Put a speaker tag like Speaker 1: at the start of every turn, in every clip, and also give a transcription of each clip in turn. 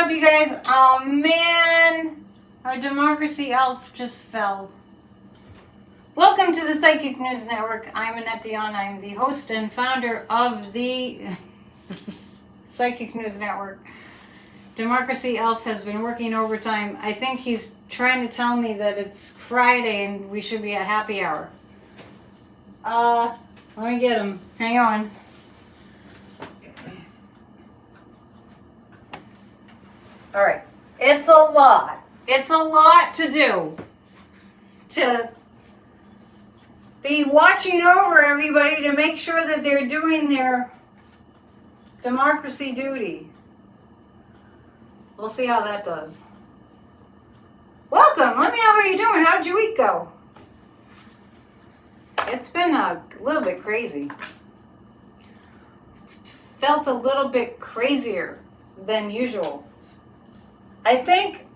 Speaker 1: up, you guys? Oh man, our democracy elf just fell. Welcome to the Psychic News Network. I'm Annette Dion. I'm the host and founder of the Psychic News Network. Democracy elf has been working overtime. I think he's trying to tell me that it's Friday and we should be at happy hour. Let me get him. Hang on. All right. It's a lot. It's a lot to do. To be watching over everybody to make sure that they're doing their democracy duty. We'll see how that does. Welcome. Let me know how you're doing. How'd your week go? It's been a little bit crazy. It's felt a little bit crazier than usual. I think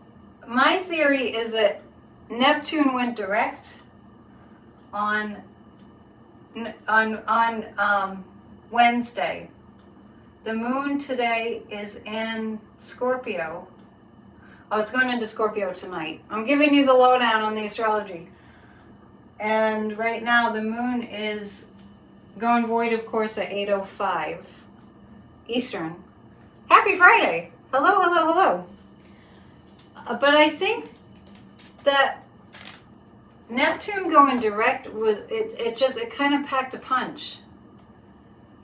Speaker 1: my theory is that Neptune went direct on Wednesday. The moon today is in Scorpio. Oh, it's going into Scorpio tonight. I'm giving you the lowdown on the astrology. And right now the moon is going void, of course, at 8:05 Eastern. Happy Friday. Hello, hello, hello. But I think that Neptune going direct was it kind of packed a punch.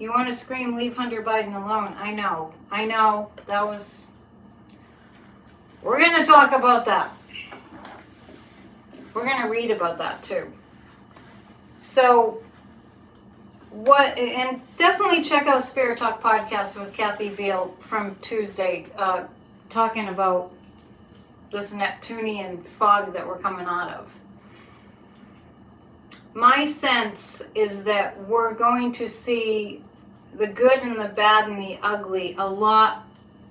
Speaker 1: You want to scream, leave Hunter Biden alone. I know. That was... We're going to talk about that. We're going to read about that too. So, and definitely check out Spirit Talk podcast with Kathy Beale from Tuesday, talking about this Neptunian fog that we're coming out of. My sense is that we're going to see the good and the bad and the ugly a lot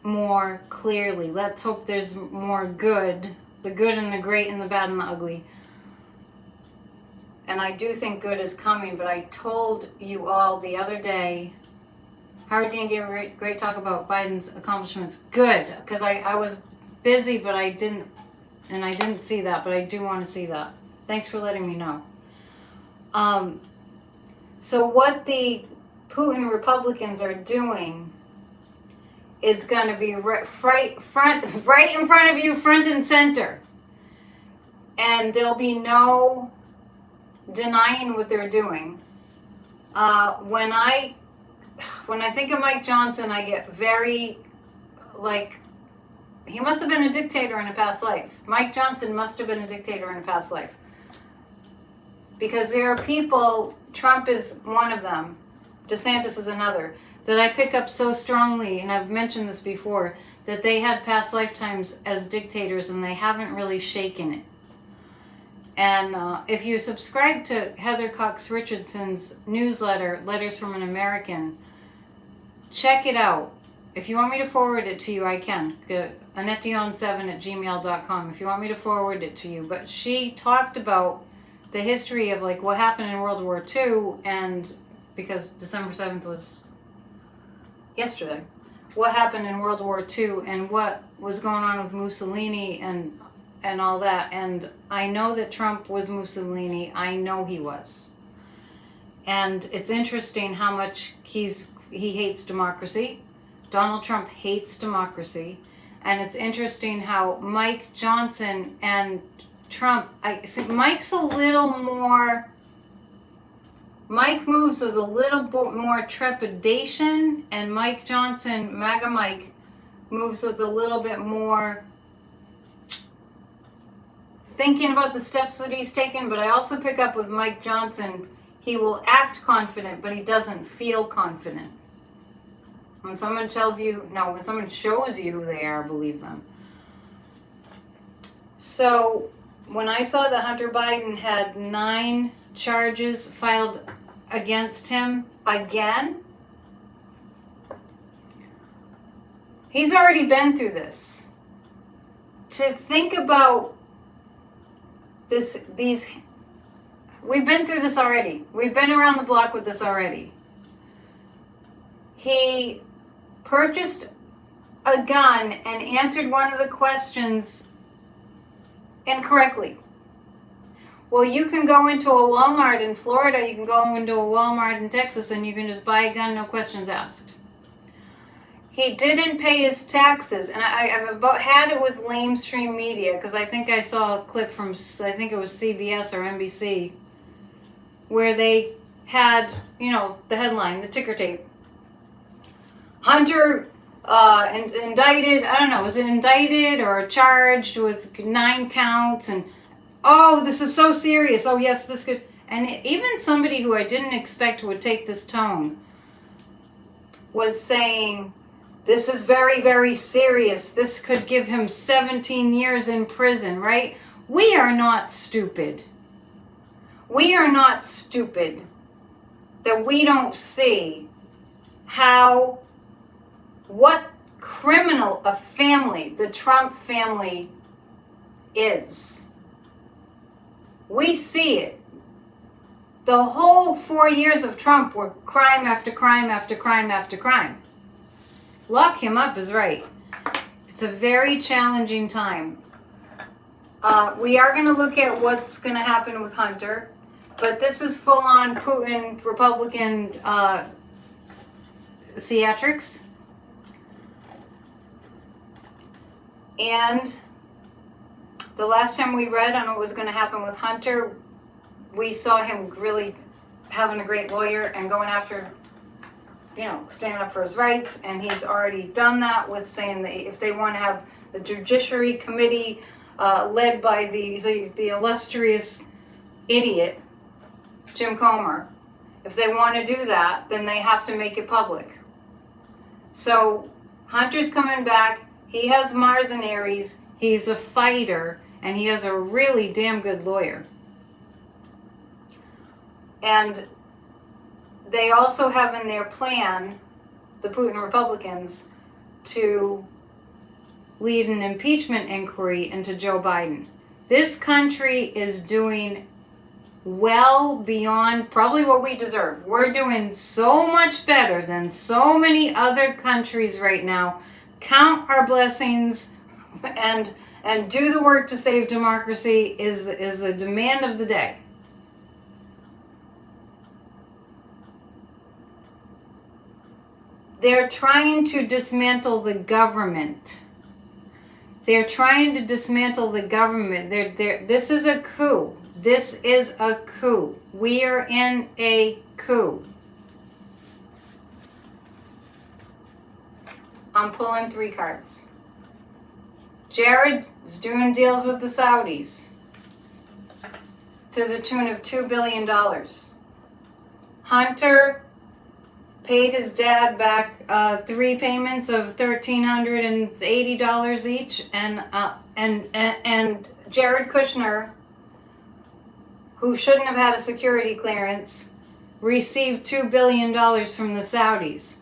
Speaker 1: more clearly. Let's hope there's more good, the good and the great and the bad and the ugly. And I do think good is coming, but I told you all the other day, Howard Dean gave a great talk about Biden's accomplishments. Good, because I was busy, but I didn't see that, but I do want to see that. Thanks for letting me know. So what the Putin Republicans are doing is going to be right in front of you, front and center. And there'll be no denying what they're doing. When I think of Mike Johnson, I get very, he must have been a dictator in a past life. Mike Johnson must have been a dictator in a past life. Because there are people, Trump is one of them, DeSantis is another, that I pick up so strongly, and I've mentioned this before, that they had past lifetimes as dictators and they haven't really shaken it. And if you subscribe to Heather Cox Richardson's newsletter, Letters from an American, check it out. If you want me to forward it to you, I can. AnnetteDion7@gmail.com if you want me to forward it to you. But she talked about the history of what happened in World War II, and because December 7th was yesterday, what happened in World War II and what was going on with Mussolini and all that. And I know that Trump was Mussolini. I know he was. And it's interesting how much he hates democracy. Donald Trump hates democracy. And it's interesting how Mike Johnson and Trump, I see Mike's a little more, Mike moves with a little bit more trepidation, and Mike Johnson, MAGA Mike, moves with a little bit more thinking about the steps that he's taken. But I also pick up with Mike Johnson, he will act confident, but he doesn't feel confident. When someone tells you, no, when someone shows you who they are, believe them. So when I saw that Hunter Biden had 9 charges filed against him again, he's already been through this. To think about these, we've been through this already. We've been around the block with this already. He purchased a gun and answered one of the questions incorrectly. Well, you can go into a Walmart in Florida, you can go into a Walmart in Texas, and you can just buy a gun, no questions asked. He didn't pay his taxes, and I've about had it with lamestream media, because I think I saw a clip from, I think it was CBS or NBC, where they had, you know, the headline, the ticker tape. Hunter indicted, I don't know, was it indicted or charged with 9 counts, and oh, this is so serious. Oh, yes, this could... And even somebody who I didn't expect would take this tone was saying, this is very, very serious. This could give him 17 years in prison, right? We are not stupid. We are not stupid that we don't see how, what criminal a family the Trump family is. We see it. The whole 4 years of Trump were crime after crime after crime after crime. Lock him up is right. It's a very challenging time. We are going to look at what's going to happen with Hunter, but this is full-on Putin Republican theatrics. And the last time we read on what was going to happen with Hunter, we saw him really having a great lawyer and going after, you know, standing up for his rights. And he's already done that with saying that if they want to have the Judiciary Committee led by the illustrious idiot, Jim Comer, if they want to do that, then they have to make it public. So Hunter's coming back. He has Mars and Aries. He's a fighter. And he has a really damn good lawyer. And they also have in their plan, the Putin Republicans, to lead an impeachment inquiry into Joe Biden. This country is doing well beyond probably what we deserve. We're doing so much better than so many other countries right now. Count our blessings and do the work to save democracy is the demand of the day. They're trying to dismantle the government. They're trying to dismantle the government. This is a coup. This is a coup. We are in a coup. I'm pulling 3 cards. Jared is doing deals with the Saudis to the tune of $2 billion. Hunter paid his dad back 3 payments of $1,380 each, and Jared Kushner, who shouldn't have had a security clearance, received $2 billion from the Saudis.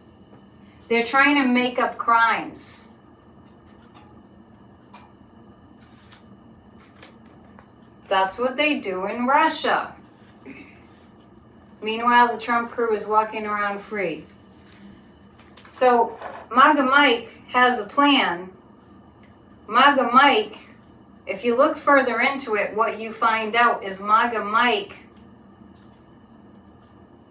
Speaker 1: They're trying to make up crimes. That's what they do in Russia. Meanwhile, the Trump crew is walking around free. So, MAGA Mike has a plan. MAGA Mike, if you look further into it, what you find out is MAGA Mike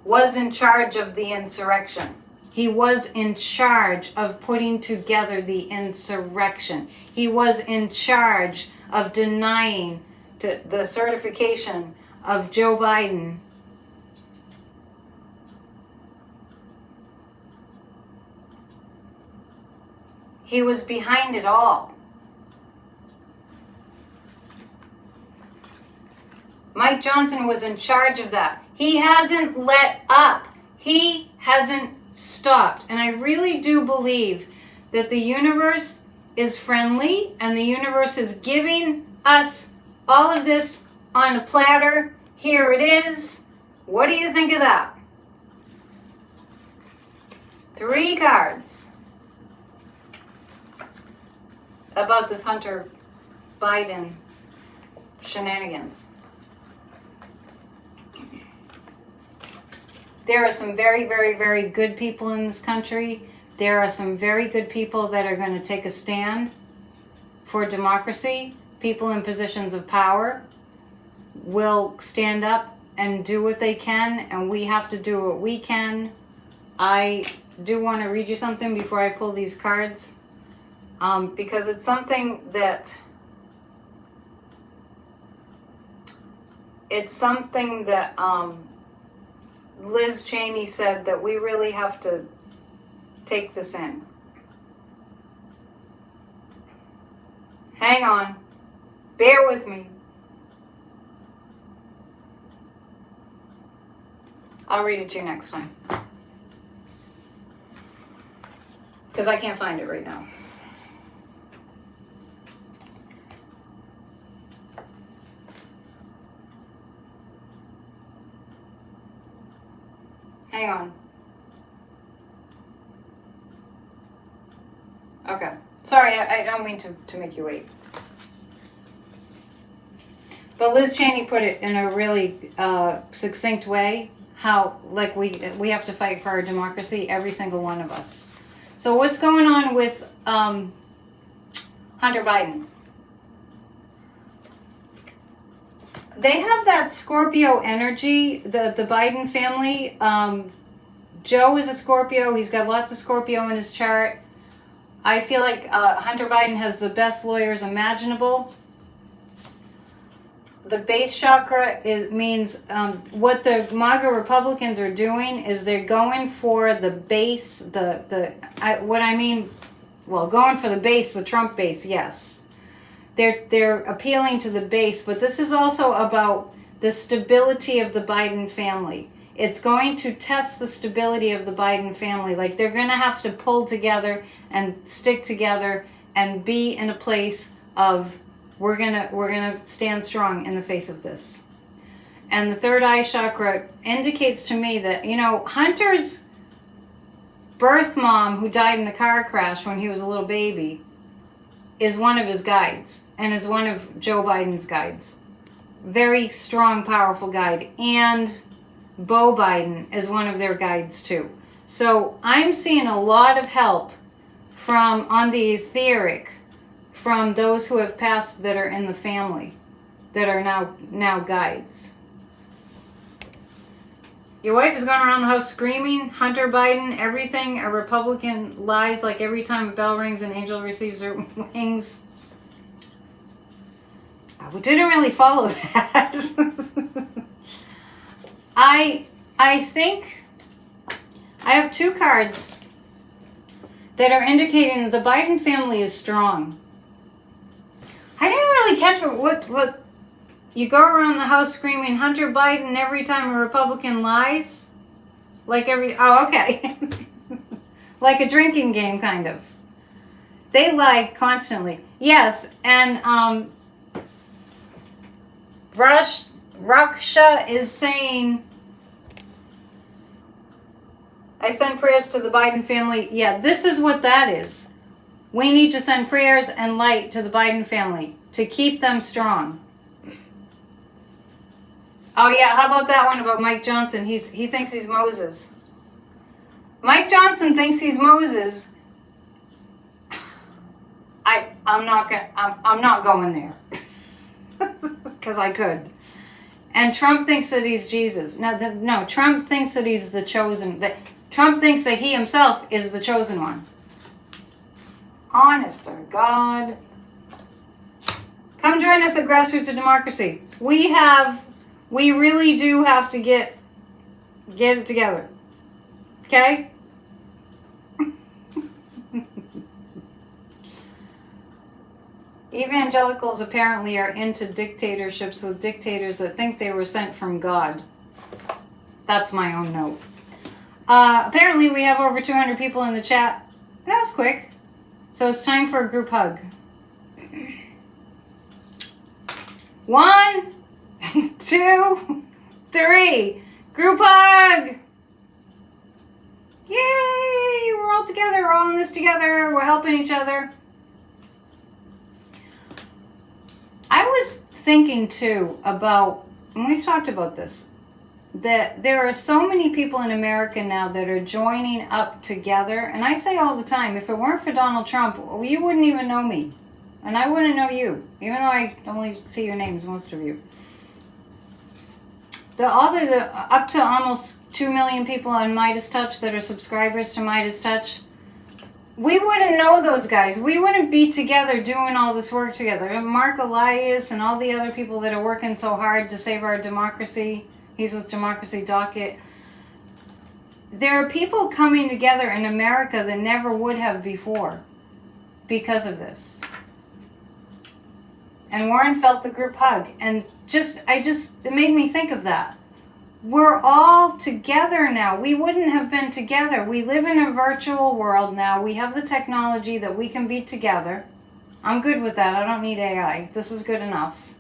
Speaker 1: was in charge of the insurrection. He was in charge of putting together the insurrection. He was in charge of denying the certification of Joe Biden He was behind it all. Mike Johnson was in charge of that. He hasn't let up. He hasn't stopped. And I really do believe that the universe is friendly and the universe is giving us all of this on a platter. Here it is. What do you think of that? 3 cards about this Hunter Biden shenanigans. There are some very, very, very good people in this country, There are some very good people that are going to take a stand for democracy. People in positions of power will stand up and do what they can, and we have to do what we can. I do want to read you something before I pull these cards, because it's something that Liz Cheney said that we really have to take this in. Hang on. Bear with me. I'll read it to you next time, because I can't find it right now. Hang on. Okay. Sorry, I don't mean to make you wait. But Liz Cheney put it in a really succinct way, how like we have to fight for our democracy, every single one of us. So what's going on with Hunter Biden? They have that Scorpio energy, the Biden family. Joe is a Scorpio. He's got lots of Scorpio in his chart. I feel like Hunter Biden has the best lawyers imaginable. The base chakra means what the MAGA Republicans are doing is they're going for the base, going for the base, the Trump base, yes. They're appealing to the base, but this is also about the stability of the Biden family. It's going to test the stability of the Biden family. Like, they're going to have to pull together and stick together and be in a place of we're gonna stand strong in the face of this. And the third eye chakra indicates to me that, Hunter's birth mom, who died in the car crash when he was a little baby, is one of his guides and is one of Joe Biden's guides. Very strong, powerful guide. And Beau Biden is one of their guides too. So I'm seeing a lot of help on the etheric from those who have passed that are in the family that are now guides. Your wife is going around the house screaming, Hunter Biden, everything a Republican lies, like every time a bell rings an angel receives her wings. We didn't really follow that. I think I have two cards that are indicating that the Biden family is strong. I didn't really catch what you go around the house screaming Hunter Biden every time a Republican lies? Okay. Like a drinking game, kind of. They lie constantly. Yes, and Raksha is saying, I send prayers to the Biden family. Yeah, this is what that is. We need to send prayers and light to the Biden family to keep them strong. Oh yeah, how about that one about Mike Johnson? He thinks he's Moses. Mike Johnson thinks he's Moses. I'm not going there. Because I could. And Trump thinks that he's Jesus. No, Trump thinks that he's the chosen. Trump thinks that he himself is the chosen one. Honest to God. Come join us at Grassroots of Democracy. We really do have to get it together. Okay? Evangelicals apparently are into dictatorships with dictators that think they were sent from God. That's my own note. Apparently we have over 200 people in the chat. That was quick. So it's time for a group hug. 1, 2, 3. Group hug! Yay! We're all together. We're all in this together. We're helping each other. I was thinking too about, and we've talked about this, that there are so many people in America now that are joining up together. And I say all the time, if it weren't for Donald Trump, you wouldn't even know me. And I wouldn't know you, even though I only see your names, most of you. Up to almost 2 million people on Midas Touch that are subscribers to Midas Touch, we wouldn't know those guys. We wouldn't be together doing all this work together. Mark Elias and all the other people that are working so hard to save our democracy. He's with Democracy Docket. There are people coming together in America that never would have before because of this. And Warren felt the group hug. And it made me think of that. We're all together now. We wouldn't have been together. We live in a virtual world now. We have the technology that we can be together. I'm good with that. I don't need AI. This is good enough.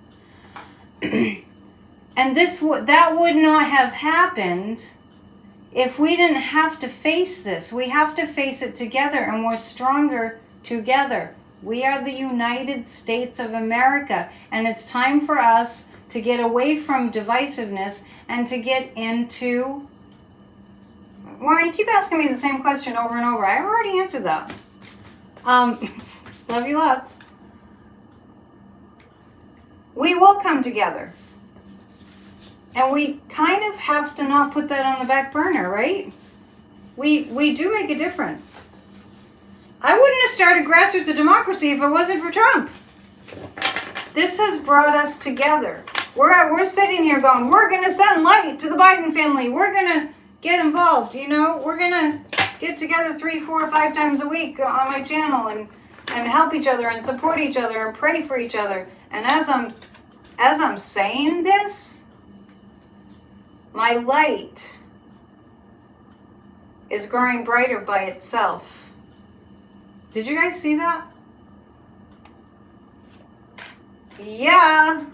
Speaker 1: And that would not have happened if we didn't have to face this. We have to face it together, and we're stronger together. We are the United States of America, and it's time for us to get away from divisiveness and to get into... Warren, you keep asking me the same question over and over. I've already answered that. Love you lots. We will come together. And we kind of have to not put that on the back burner, right? We do make a difference. I wouldn't have started Grassroots of Democracy if it wasn't for Trump. This has brought us together. We're sitting here going, we're going to send light to the Biden family. We're going to get involved, We're going to get together 3, 4, 5 times a week on my channel and help each other and support each other and pray for each other. And as I'm saying this, my light is growing brighter by itself. Did you guys see that? Yeah.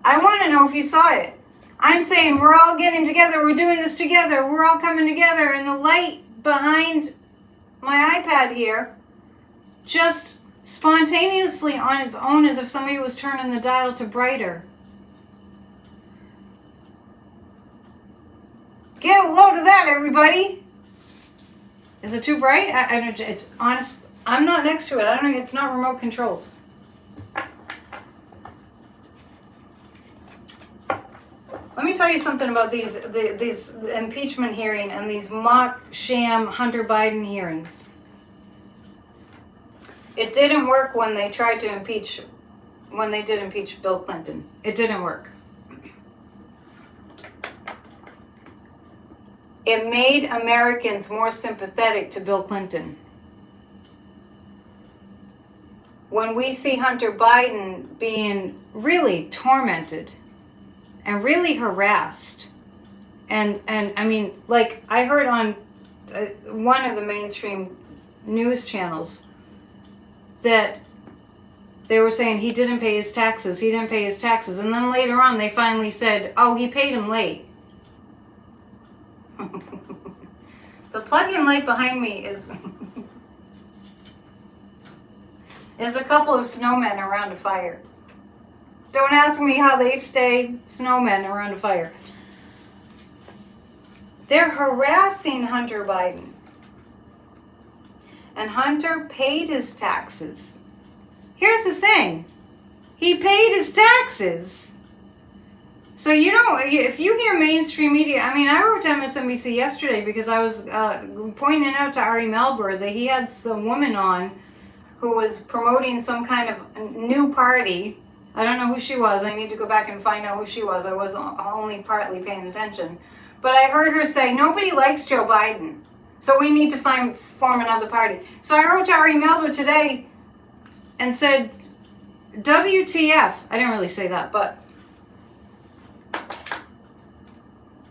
Speaker 1: I want to know if you saw it. I'm saying we're all getting together. We're doing this together. We're all coming together. And the light behind my iPad here just spontaneously on its own, as if somebody was turning the dial to brighter. Get a load of that, everybody. Is it too bright? I'm not next to it. I don't know. It's not remote controlled. Let me tell you something about these impeachment hearing and these mock sham Hunter Biden hearings. It didn't work when they tried to impeach Bill Clinton. It didn't work. It made Americans more sympathetic to Bill Clinton. When we see Hunter Biden being really tormented and really harassed, and I mean, like I heard on one of the mainstream news channels that they were saying he didn't pay his taxes, and then later on they finally said, oh, he paid him late. The plug-in light behind me is a couple of snowmen around a fire. Don't ask me how they stay snowmen around a fire. They're harassing Hunter Biden. And Hunter paid his taxes. Here's the thing. He paid his taxes. So, if you hear mainstream media, I wrote to MSNBC yesterday because I was pointing out to Ari Melber that he had some woman on who was promoting some kind of new party. I don't know who she was. I need to go back and find out who she was. I was only partly paying attention. But I heard her say, nobody likes Joe Biden, so we need to form another party. So I wrote to Ari Melber today and said, WTF. I didn't really say that, but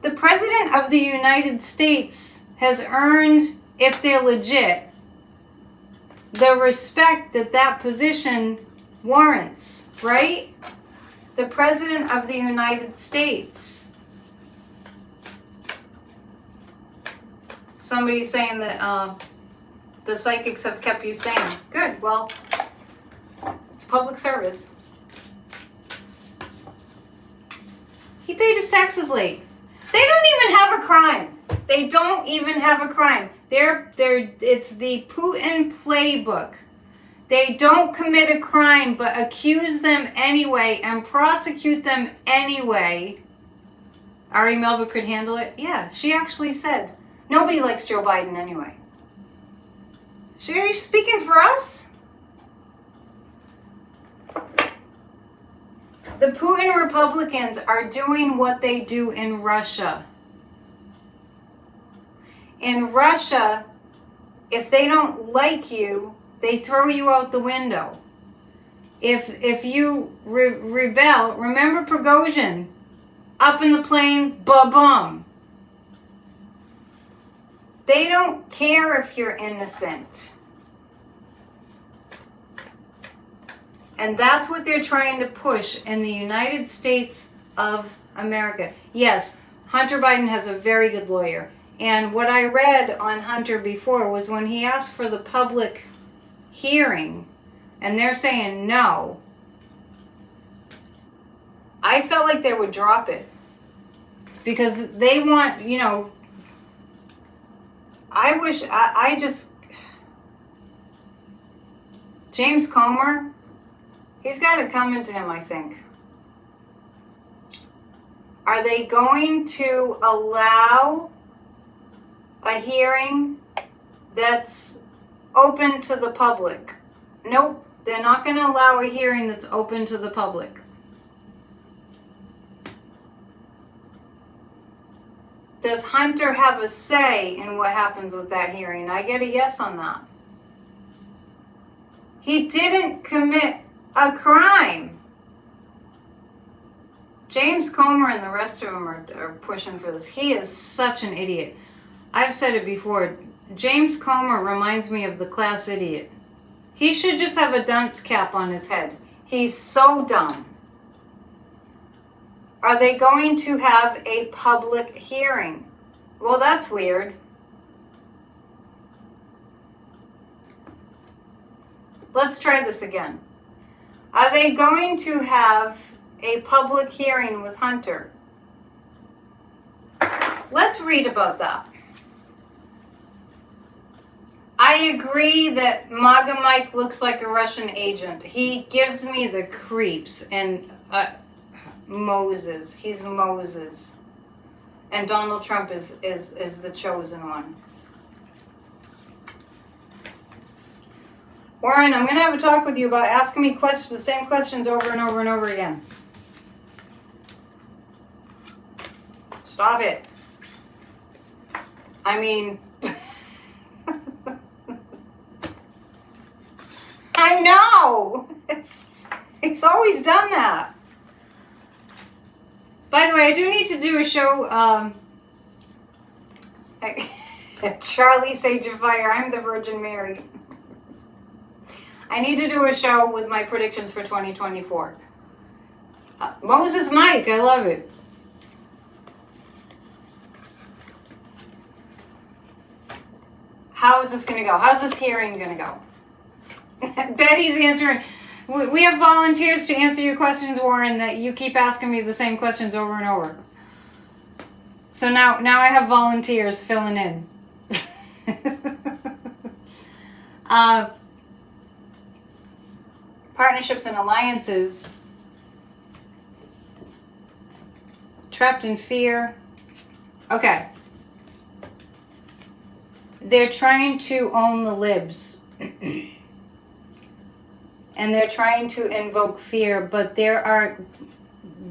Speaker 1: the President of the United States has earned, if they're legit, the respect that position warrants, right? The President of the United States. Somebody's saying that the psychics have kept you sane. Good, well, it's public service. He paid his taxes late. They don't even have a crime. They don't even have a crime. It's the Putin playbook. They don't commit a crime, but accuse them anyway and prosecute them anyway. Ari Melba could handle it? Yeah, she actually said, nobody likes Joe Biden anyway. So are you speaking for us? The Putin Republicans are doing what they do in Russia. In Russia, if they don't like you, they throw you out the window. If you rebel, remember Prigozhin, up in the plane, ba-bum. They don't care if you're innocent. And that's what they're trying to push in the United States of America. Yes, Hunter Biden has a very good lawyer. And what I read on Hunter before was when he asked for the public hearing, and they're saying no, I felt like they would drop it. Because they want, James Comer, he's got it coming to him, I think. Are they going to allow a hearing that's open to the public? Nope, they're not going to allow a hearing that's open to the public. Does Hunter have a say in what happens with that hearing? I get a yes on that. He didn't commit a crime. James Comer and the rest of them are pushing for this. He is such an idiot. I've said it before. James Comer reminds me of the class idiot. He should just have a dunce cap on his head. He's so dumb. Are they going to have a public hearing? Well, that's weird. Let's try this again. Are they going to have a public hearing with Hunter? Let's read about that. I agree that MAGA Mike looks like a Russian agent. He gives me the creeps. And Moses. He's Moses. And Donald Trump is the chosen one. Warren, I'm going to have a talk with you about asking me the same questions over and over and over again. Stop it. I mean, I know. It's always done that. By the way, I do need to do a show. Charlie Sage of Fire, I'm the Virgin Mary. I need to do a show with my predictions for 2024. Moses Mike, I love it. How is this going to go? How's this hearing going to go? Betty's answering. We have volunteers to answer your questions, Warren, that you keep asking me the same questions over and over. So now I have volunteers filling in. Partnerships and alliances. Trapped in fear. Okay. They're trying to own the libs. And they're trying to invoke fear, but there are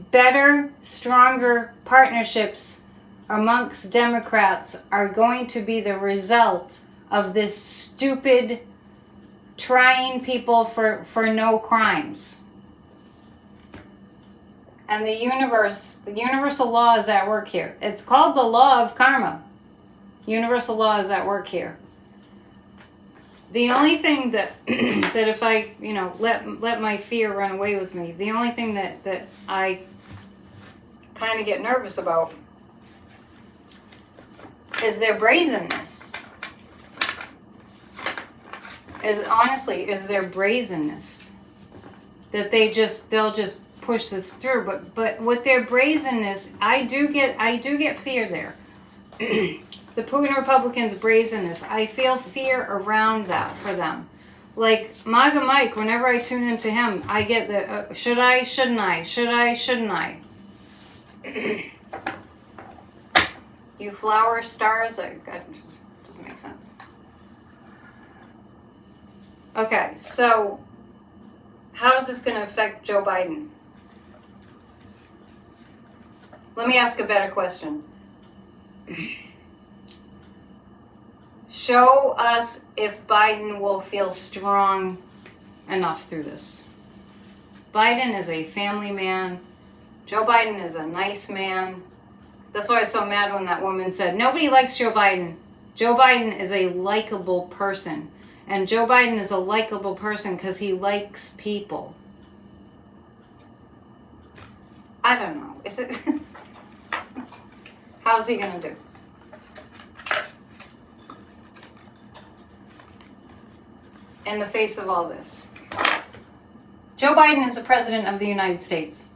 Speaker 1: better, stronger partnerships amongst Democrats are going to be the result of this stupid trying people for no crimes. And the universal law is at work here. It's called the law of karma. Universal law is at work here. The only thing that if I, let my fear run away with me, the only thing that I kind of get nervous about is their brazenness. Is their brazenness. That they'll just push this through. But with their brazenness, I do get fear there. The Putin Republicans' brazenness, I feel fear around that for them. Like MAGA Mike, whenever I tune into him, I get the should I, shouldn't I, should I, shouldn't I. You flower stars, that doesn't make sense. Okay, so how is this going to affect Joe Biden? Let me ask a better question. Show us if Biden will feel strong enough through this. Biden is a family man. Joe Biden is a nice man. That's why I was so mad when that woman said, nobody likes Joe Biden. Joe Biden is a likable person. And Joe Biden is a likable person because he likes people. I don't know. Is it? How's he going to do? In the face of all this. Joe Biden is the President of the United States.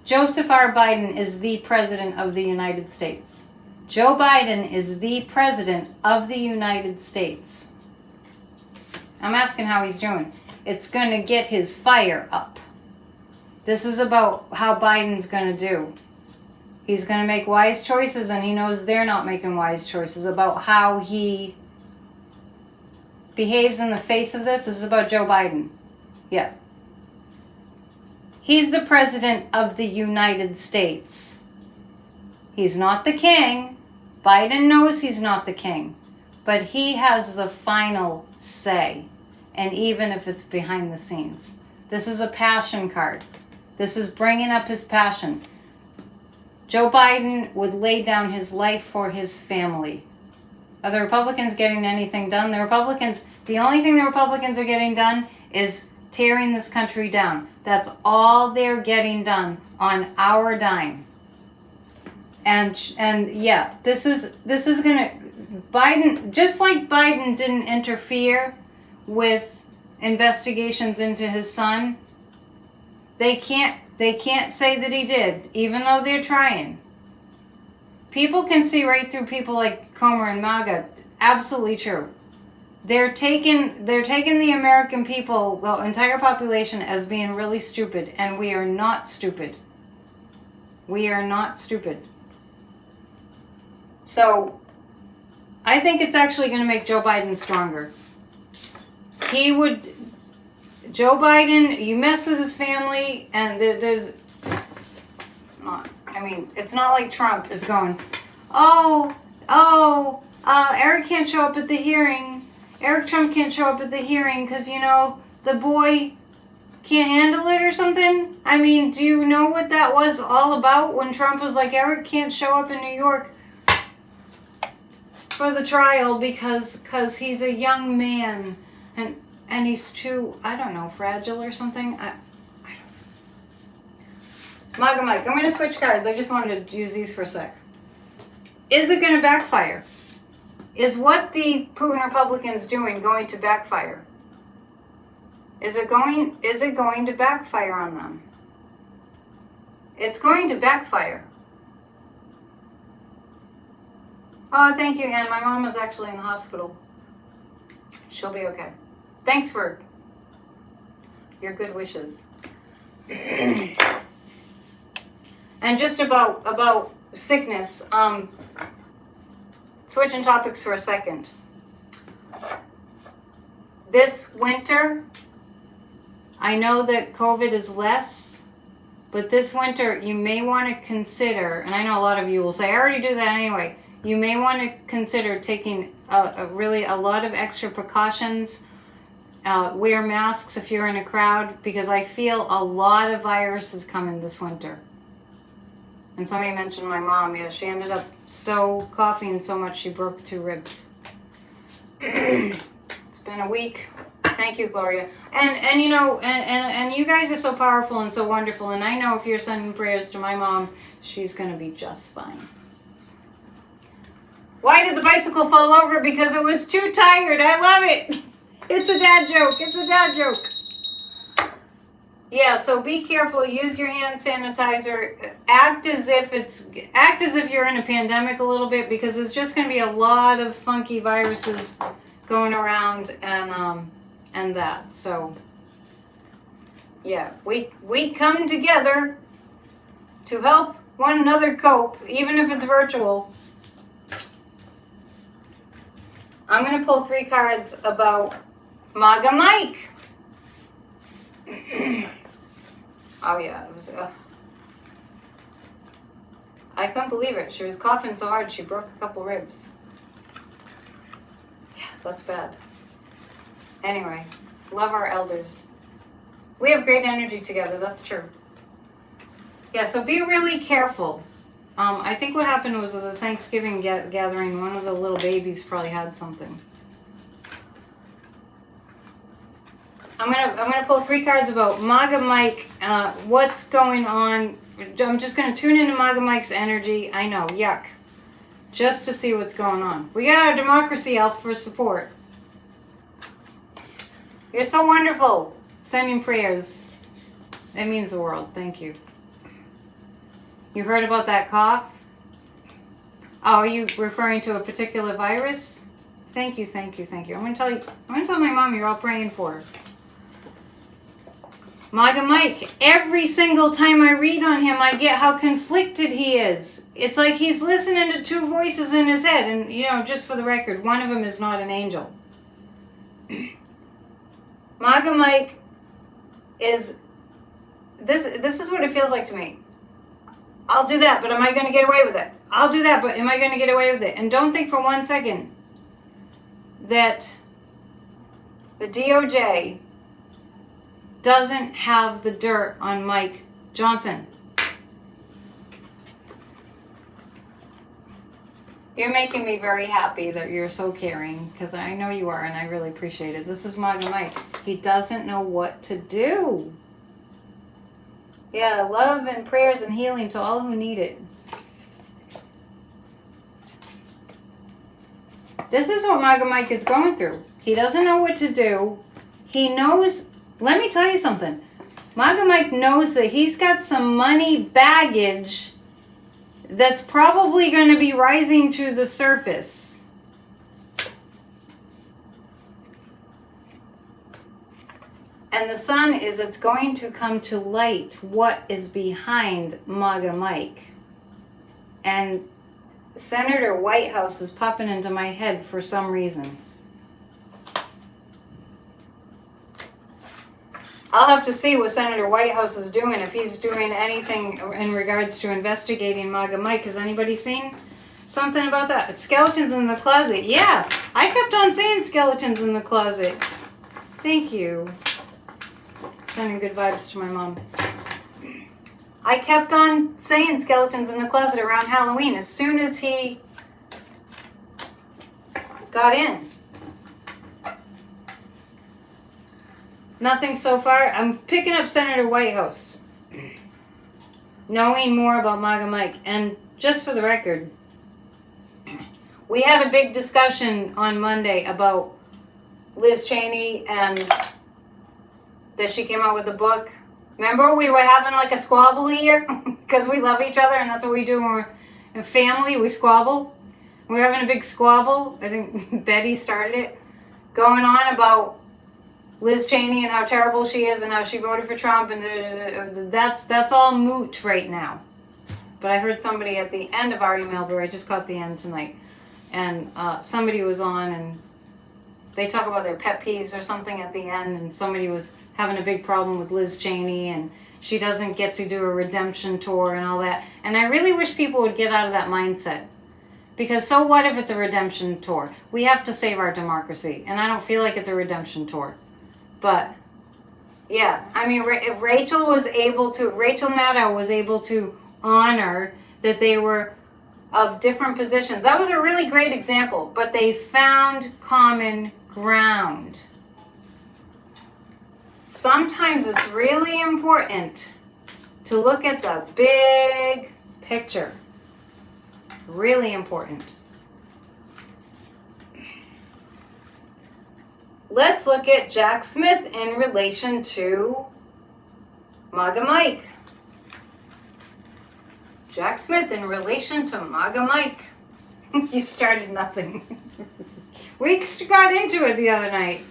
Speaker 1: Joseph R. Biden is the President of the United States. Joe Biden is the President of the United States. I'm asking how he's doing. It's going to get his fire up. This is about how Biden's going to do. He's going to make wise choices, and he knows they're not making wise choices. About how he behaves in the face of this. This is about Joe Biden. Yeah. He's the President of the United States. He's not the king. Biden knows he's not the king. But he has the final say. And even if it's behind the scenes. This is a passion card. This is bringing up his passion. Joe Biden would lay down his life for his family. Are the Republicans getting anything done? The only thing the Republicans are getting done is tearing this country down. That's all they're getting done on our dime. And yeah, this is gonna, Biden, just like Biden didn't interfere with investigations into his son, they can't say that he did, even though they're trying. People can see right through people like Comer and MAGA. Absolutely true. They're taking the American people, the entire population, as being really stupid, and we are not stupid. We are not stupid. So, I think it's actually going to make Joe Biden stronger. Joe Biden, you mess with his family, and it's not like Trump is going, Eric can't show up at the hearing. Eric Trump can't show up at the hearing because, the boy can't handle it or something. I mean, do you know what that was all about when Trump was like, Eric can't show up in New York for the trial because he's a young man and he's too, I don't know, fragile or something. I don't know. MAGA Mike, I'm going to switch cards. I just wanted to use these for a sec. Is it going to backfire? Is what the Putin Republicans doing going to backfire? Is it going to backfire on them? It's going to backfire. Oh, thank you, Ann. My mom is actually in the hospital. She'll be okay. Thanks for your good wishes. And just about sickness, switching topics for a second. This winter, I know that COVID is less, but this winter you may want to consider, and I know a lot of you will say, I already do that anyway. You may want to consider taking a lot of extra precautions. Wear masks if you're in a crowd, because I feel a lot of viruses coming this winter. And somebody mentioned my mom. Yeah, she ended up coughing so much she broke 2 ribs. It's been a week. Thank you, Gloria. And you guys are so powerful and so wonderful. And I know if you're sending prayers to my mom, she's going to be just fine. Why did the bicycle fall over? Because it was too tired. I love it. It's a dad joke. It's a dad joke. Yeah, so be careful. Use your hand sanitizer. Act as if you're in a pandemic a little bit, because there's just going to be a lot of funky viruses going around and that. So yeah, we come together to help one another cope, even if it's virtual. I'm going to pull 3 cards about MAGA Mike. Oh yeah, it was. I couldn't believe it. She was coughing so hard she broke a couple ribs. Yeah, that's bad. Anyway, love our elders. We have great energy together. That's true. Yeah, so be really careful. I think what happened was at the Thanksgiving gathering, one of the little babies probably had something. I'm gonna pull 3 cards about MAGA Mike. What's going on? I'm just gonna tune into MAGA Mike's energy. I know, yuck. Just to see what's going on. We got our democracy elf for support. You're so wonderful. Sending prayers. It means the world. Thank you. You heard about that cough? Oh, are you referring to a particular virus? Thank you, thank you, thank you. I'm gonna tell my mom you're all praying for her. MAGA Mike, every single time I read on him, I get how conflicted he is. It's like he's listening to 2 voices in his head. And, you know, just for the record, one of them is not an angel. MAGA Mike is... This is what it feels like to me. I'll do that, but am I going to get away with it? I'll do that, but am I going to get away with it? And don't think for 1 second that the DOJ doesn't have the dirt on Mike Johnson. You're making me very happy that you're so caring, because I know you are, and I really appreciate it. This is MAGA Mike. He doesn't know what to do. Yeah, love and prayers and healing to all who need it. This is what MAGA Mike is going through. He doesn't know what to do. He knows... Let me tell you something. MAGA Mike knows that he's got some money baggage that's probably going to be rising to the surface. And the sun is, it's going to come to light what is behind MAGA Mike. And Senator Whitehouse is popping into my head for some reason. I'll have to see what Senator Whitehouse is doing, if he's doing anything in regards to investigating MAGA Mike. Has anybody seen something about that? Skeletons in the closet. Yeah, I kept on saying skeletons in the closet. Thank you. Sending good vibes to my mom. I kept on saying skeletons in the closet around Halloween as soon as he got in. Nothing so far. I'm picking up Senator Whitehouse. Knowing more about MAGA Mike. And just for the record, we had a big discussion on Monday about Liz Cheney and that she came out with a book. Remember we were having like a squabble here? Because we love each other and that's what we do when we're in family. We squabble. We were having a big squabble. I think Betty started it. Going on about Liz Cheney and how terrible she is and how she voted for Trump, and that's all moot right now. But I heard somebody at the end of our email, but I just caught the end tonight, and somebody was on and they talk about their pet peeves or something at the end, and somebody was having a big problem with Liz Cheney and she doesn't get to do a redemption tour and all that. And I really wish people would get out of that mindset. Because so what if it's a redemption tour? We have to save our democracy, and I don't feel like it's a redemption tour. But, yeah, I mean, if Rachel Maddow was able to honor that they were of different positions. That was a really great example, but they found common ground. Sometimes it's really important to look at the big picture. Really important. Let's look at Jack Smith in relation to MAGA Mike. Jack Smith in relation to MAGA Mike. You started nothing. We got into it the other night.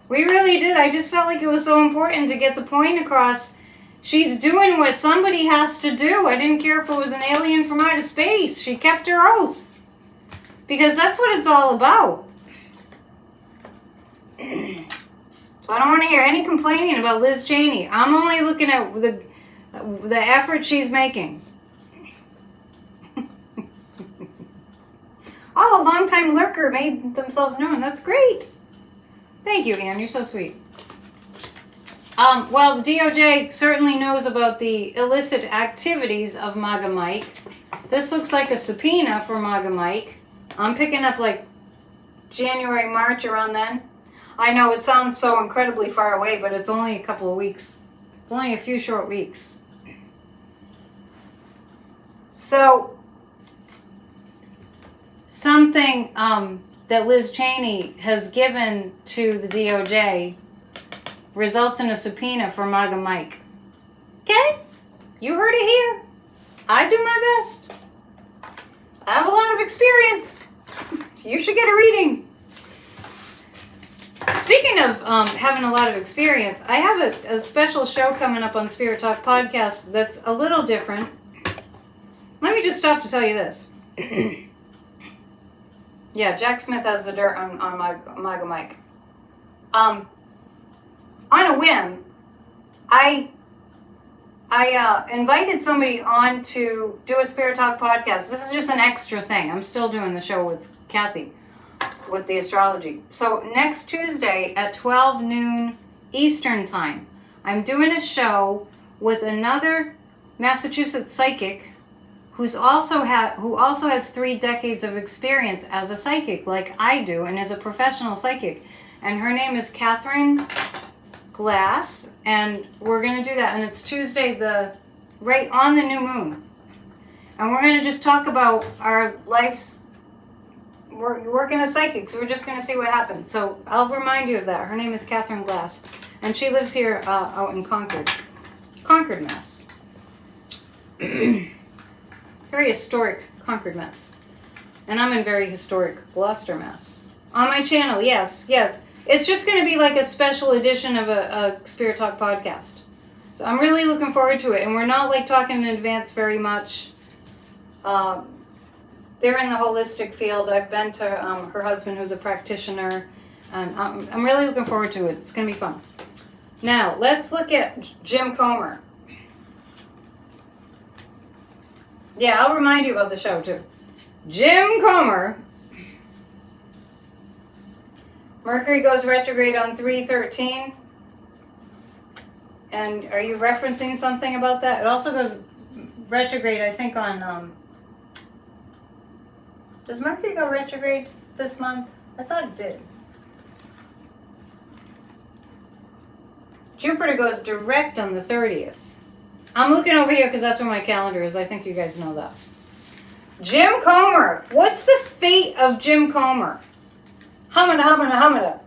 Speaker 1: We really did. I just felt like it was so important to get the point across. She's doing what somebody has to do. I didn't care if it was an alien from outer space. She kept her oath. Because that's what it's all about. So I don't want to hear any complaining about Liz Cheney. I'm only looking at the effort she's making. Oh, a long-time lurker made themselves known. That's great. Thank you, Anne. You're so sweet. Well, the DOJ certainly knows about the illicit activities of MAGA Mike. This looks like a subpoena for MAGA Mike. I'm picking up like January, March, around then. I know it sounds so incredibly far away, but it's only a couple of weeks. It's only a few short weeks. So, something that Liz Cheney has given to the DOJ results in a subpoena for MAGA Mike. Okay? You heard it here. I do my best. I have a lot of experience. You should get a reading. Speaking of having a lot of experience, I have a special show coming up on Spirit Talk Podcast that's a little different. Let me just stop to tell you this. Yeah, Jack Smith has the dirt on MAGA Mike. On a whim, I invited somebody on to do a Spirit Talk podcast. This is just an extra thing. I'm still doing the show with Kathy, with the astrology. So next Tuesday at 12 noon Eastern time, I'm doing a show with another Massachusetts psychic who also has 3 decades of experience as a psychic like I do and is a professional psychic. And her name is Catherine Glass, and we're going to do that. And it's Tuesday, right on the new moon. And we're going to just talk about our lives. We're working as psychics. So we're just going to see what happens. So I'll remind you of that. Her name is Catherine Glass, and she lives here out in Concord, Mass. Very historic Concord, Mass. And I'm in very historic Gloucester, Mass. On my channel, yes. It's just going to be like a special edition of a Spirit Talk podcast. So I'm really looking forward to it. And we're not like talking in advance very much. They're in the holistic field. I've been to her husband, who's a practitioner. And I'm really looking forward to it. It's going to be fun. Now, let's look at Jim Comer. Yeah, I'll remind you about the show, too. Jim Comer. Mercury goes retrograde on 3/13. And are you referencing something about that? It also goes retrograde, I think, on... Does Mercury go retrograde this month? I thought it did. Jupiter goes direct on the 30th. I'm looking over here because that's where my calendar is. I think you guys know that. Jim Comer. What's the fate of Jim Comer? Hamada.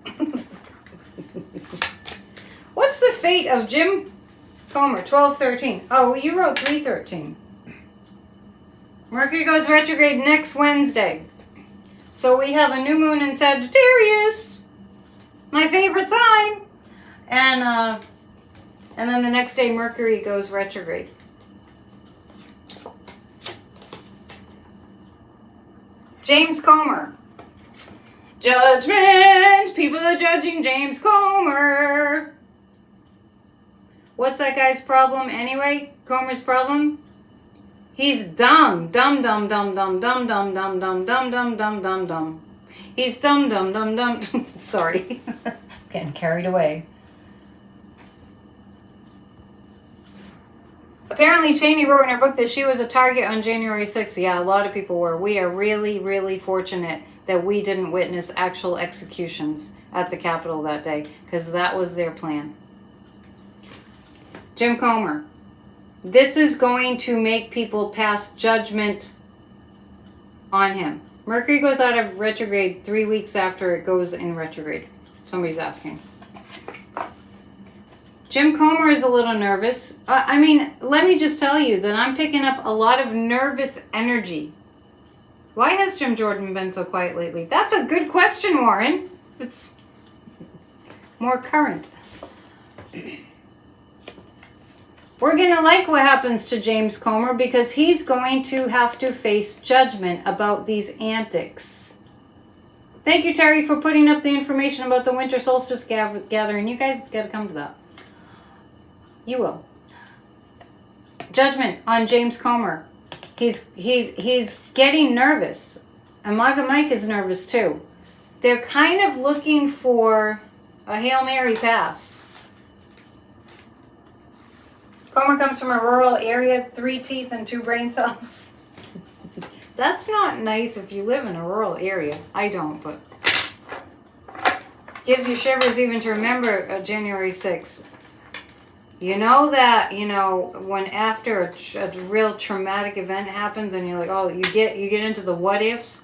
Speaker 1: What's the fate of Jim Comer? 12/13. Oh, well, you wrote 3/13. Mercury goes retrograde next Wednesday. So we have a new moon in Sagittarius. My favorite sign. And then the next day, Mercury goes retrograde. James Comer. Judgment! People are judging James Comer. What's that guy's problem anyway? Comer's problem? He's dumb. Dumb. He's dumb. Sorry. Getting carried away. Apparently, Cheney wrote in her book that she was a target on January 6th. Yeah, a lot of people were. We are really, really fortunate that we didn't witness actual executions at the Capitol that day, because that was their plan. Jim Comer. This is going to make people pass judgment on him. Mercury goes out of retrograde 3 weeks after it goes in retrograde. Somebody's asking. Jim Comer is a little nervous. I mean, let me just tell you that I'm picking up a lot of nervous energy. Why has Jim Jordan been so quiet lately? That's a good question, Warren. It's more current. We're going to like what happens to James Comer because he's going to have to face judgment about these antics. Thank you, Terry, for putting up the information about the winter solstice gathering. You guys got to come to that. You will. Judgment on James Comer. He's getting nervous. And Maga Mike is nervous too. They're kind of looking for a Hail Mary pass. Comer comes from a rural area, 3 teeth and 2 brain cells. That's not nice if you live in a rural area. I don't, but gives you shivers even to remember January 6th. You know that, when after a real traumatic event happens and you're like, oh, you get into the what ifs,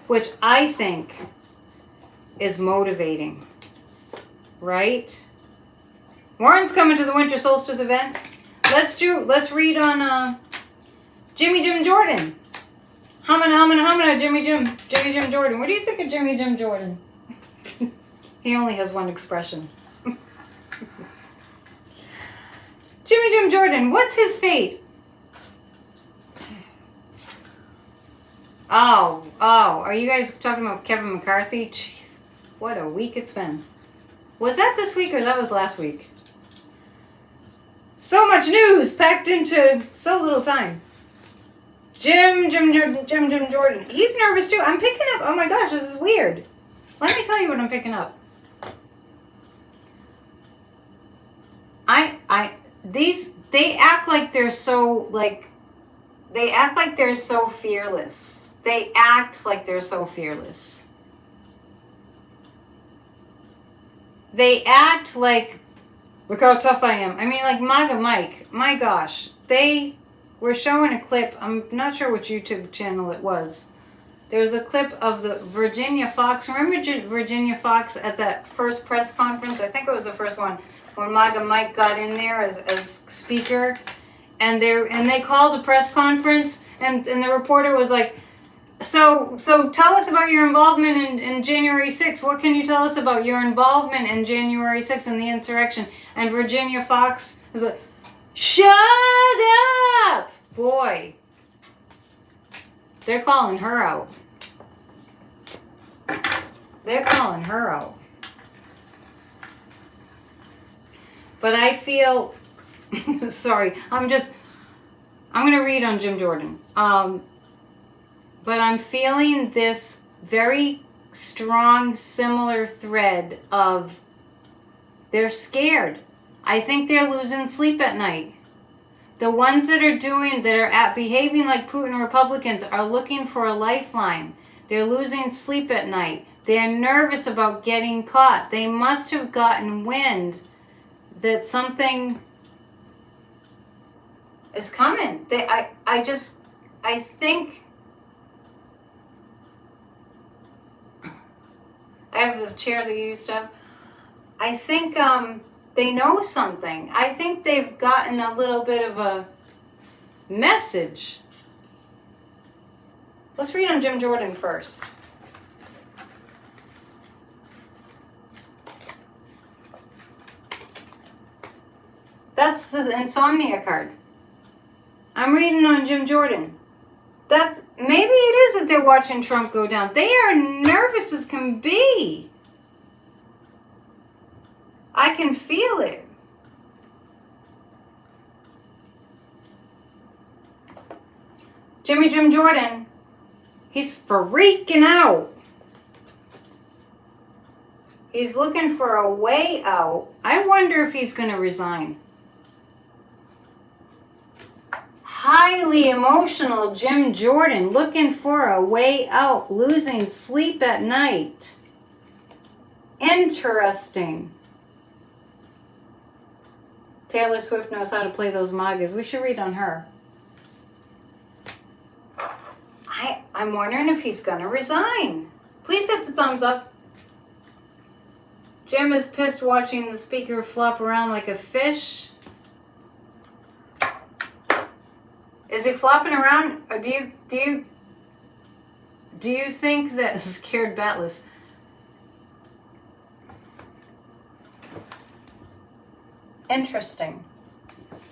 Speaker 1: which I think is motivating, right? Warren's coming to the winter solstice event. Let's read on Jimmy Jim Jordan. Hamana, Jimmy Jim Jordan. What do you think of Jimmy Jim Jordan? He only has one expression. Jimmy Jim Jordan, what's his fate? Oh, are you guys talking about Kevin McCarthy? Jeez, what a week it's been. Was that this week or that was last week? So much news packed into so little time. Jim Jordan. He's nervous too. I'm picking up, oh my gosh, this is weird. Let me tell you what I'm picking up. They act like they're so fearless. They act like they're so fearless. They act like, look how tough I am. I mean, like Maga Mike, my gosh. They were showing a clip, I'm not sure which YouTube channel it was. There was a clip of the Virginia Fox. Remember Virginia Fox at that first press conference? I think it was the first one. When Maga Mike got in there as speaker, and they called a press conference, and the reporter was like, so tell us about your involvement in January 6th. What can you tell us about your involvement in January 6th and the insurrection? And Virginia Fox was like, shut up! Boy, they're calling her out. They're calling her out. But I feel, sorry, I'm going to read on Jim Jordan. But I'm feeling this very strong, similar thread of they're scared. I think they're losing sleep at night. The ones that are behaving like Putin Republicans are looking for a lifeline. They're losing sleep at night. They're nervous about getting caught. They must have gotten wind that something is coming. I think I have the chair that you used to have. I think they know something. I think they've gotten a little bit of a message. Let's read on Jim Jordan first. That's the insomnia card. I'm reading on Jim Jordan. Maybe it is that they're watching Trump go down. They are nervous as can be. I can feel it. Jim Jordan, he's freaking out. He's looking for a way out. I wonder if he's going to resign. Highly emotional Jim Jordan, looking for a way out, losing sleep at night. Interesting. Taylor Swift knows how to play those magas. We should read on her. I'm wondering if he's going to resign. Please hit the thumbs up. Jim is pissed watching the speaker flop around like a fish. Is he flopping around, or do you think that scared batless? Interesting.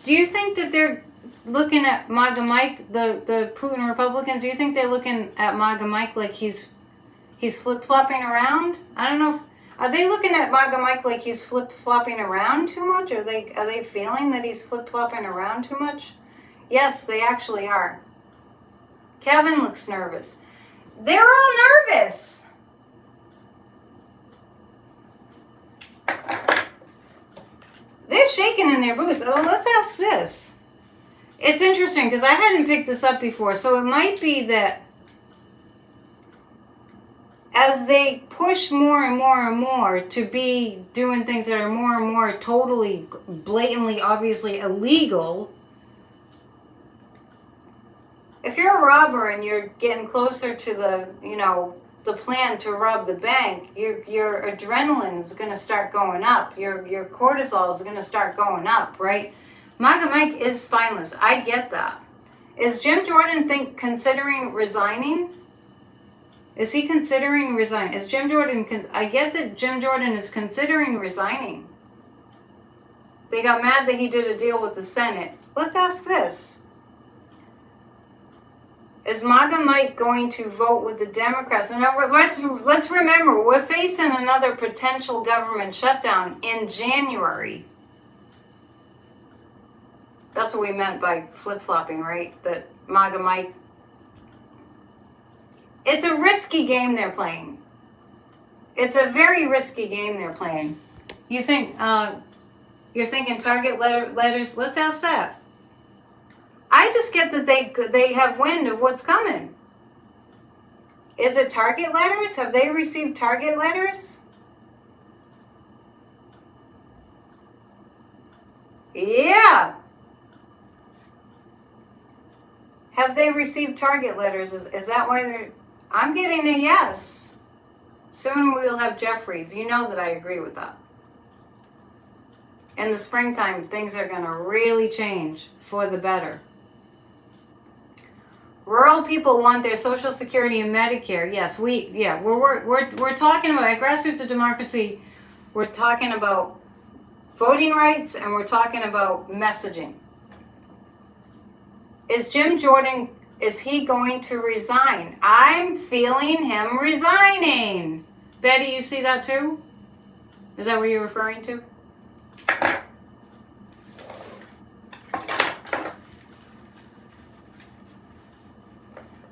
Speaker 1: Do you think that they're looking at MAGA Mike, the Putin Republicans? Do you think they're looking at MAGA Mike like he's flip-flopping around? I don't know if, are they looking at MAGA Mike like he's flip-flopping around too much? Are they feeling that he's flip-flopping around too much? Yes, they actually are. Kevin looks nervous. They're all nervous. They're shaking in their boots. Oh, let's ask this. It's interesting because I hadn't picked this up before, so it might be that as they push more and more and more to be doing things that are more and more totally, blatantly, obviously illegal. If you're a robber and you're getting closer to the, the plan to rob the bank, your adrenaline is going to start going up. Your cortisol is going to start going up, right? MAGA Mike is spineless. I get that. Is Jim Jordan considering resigning? Is he considering resigning? Is Jim Jordan... I get that Jim Jordan is considering resigning. They got mad that he did a deal with the Senate. Let's ask this. Is MAGA Mike going to vote with the Democrats? Now, let's remember, we're facing another potential government shutdown in January. That's what we meant by flip-flopping, right? That MAGA Mike... It's a risky game they're playing. It's a very risky game they're playing. You think, you're thinking target letters? Let's ask that. I just get that they have wind of what's coming. Is it target letters? Have they received target letters? Yeah. Have they received target letters? Is that why they're... I'm getting a yes. Soon we'll have Jeffries. You know that I agree with that. In the springtime, things are going to really change for the better. Rural people want their Social Security and Medicare. Yes, we're talking about, at Grassroots of Democracy, we're talking about voting rights and we're talking about messaging. Is Jim Jordan, is he going to resign? I'm feeling him resigning. Betty, you see that too? Is that what you're referring to?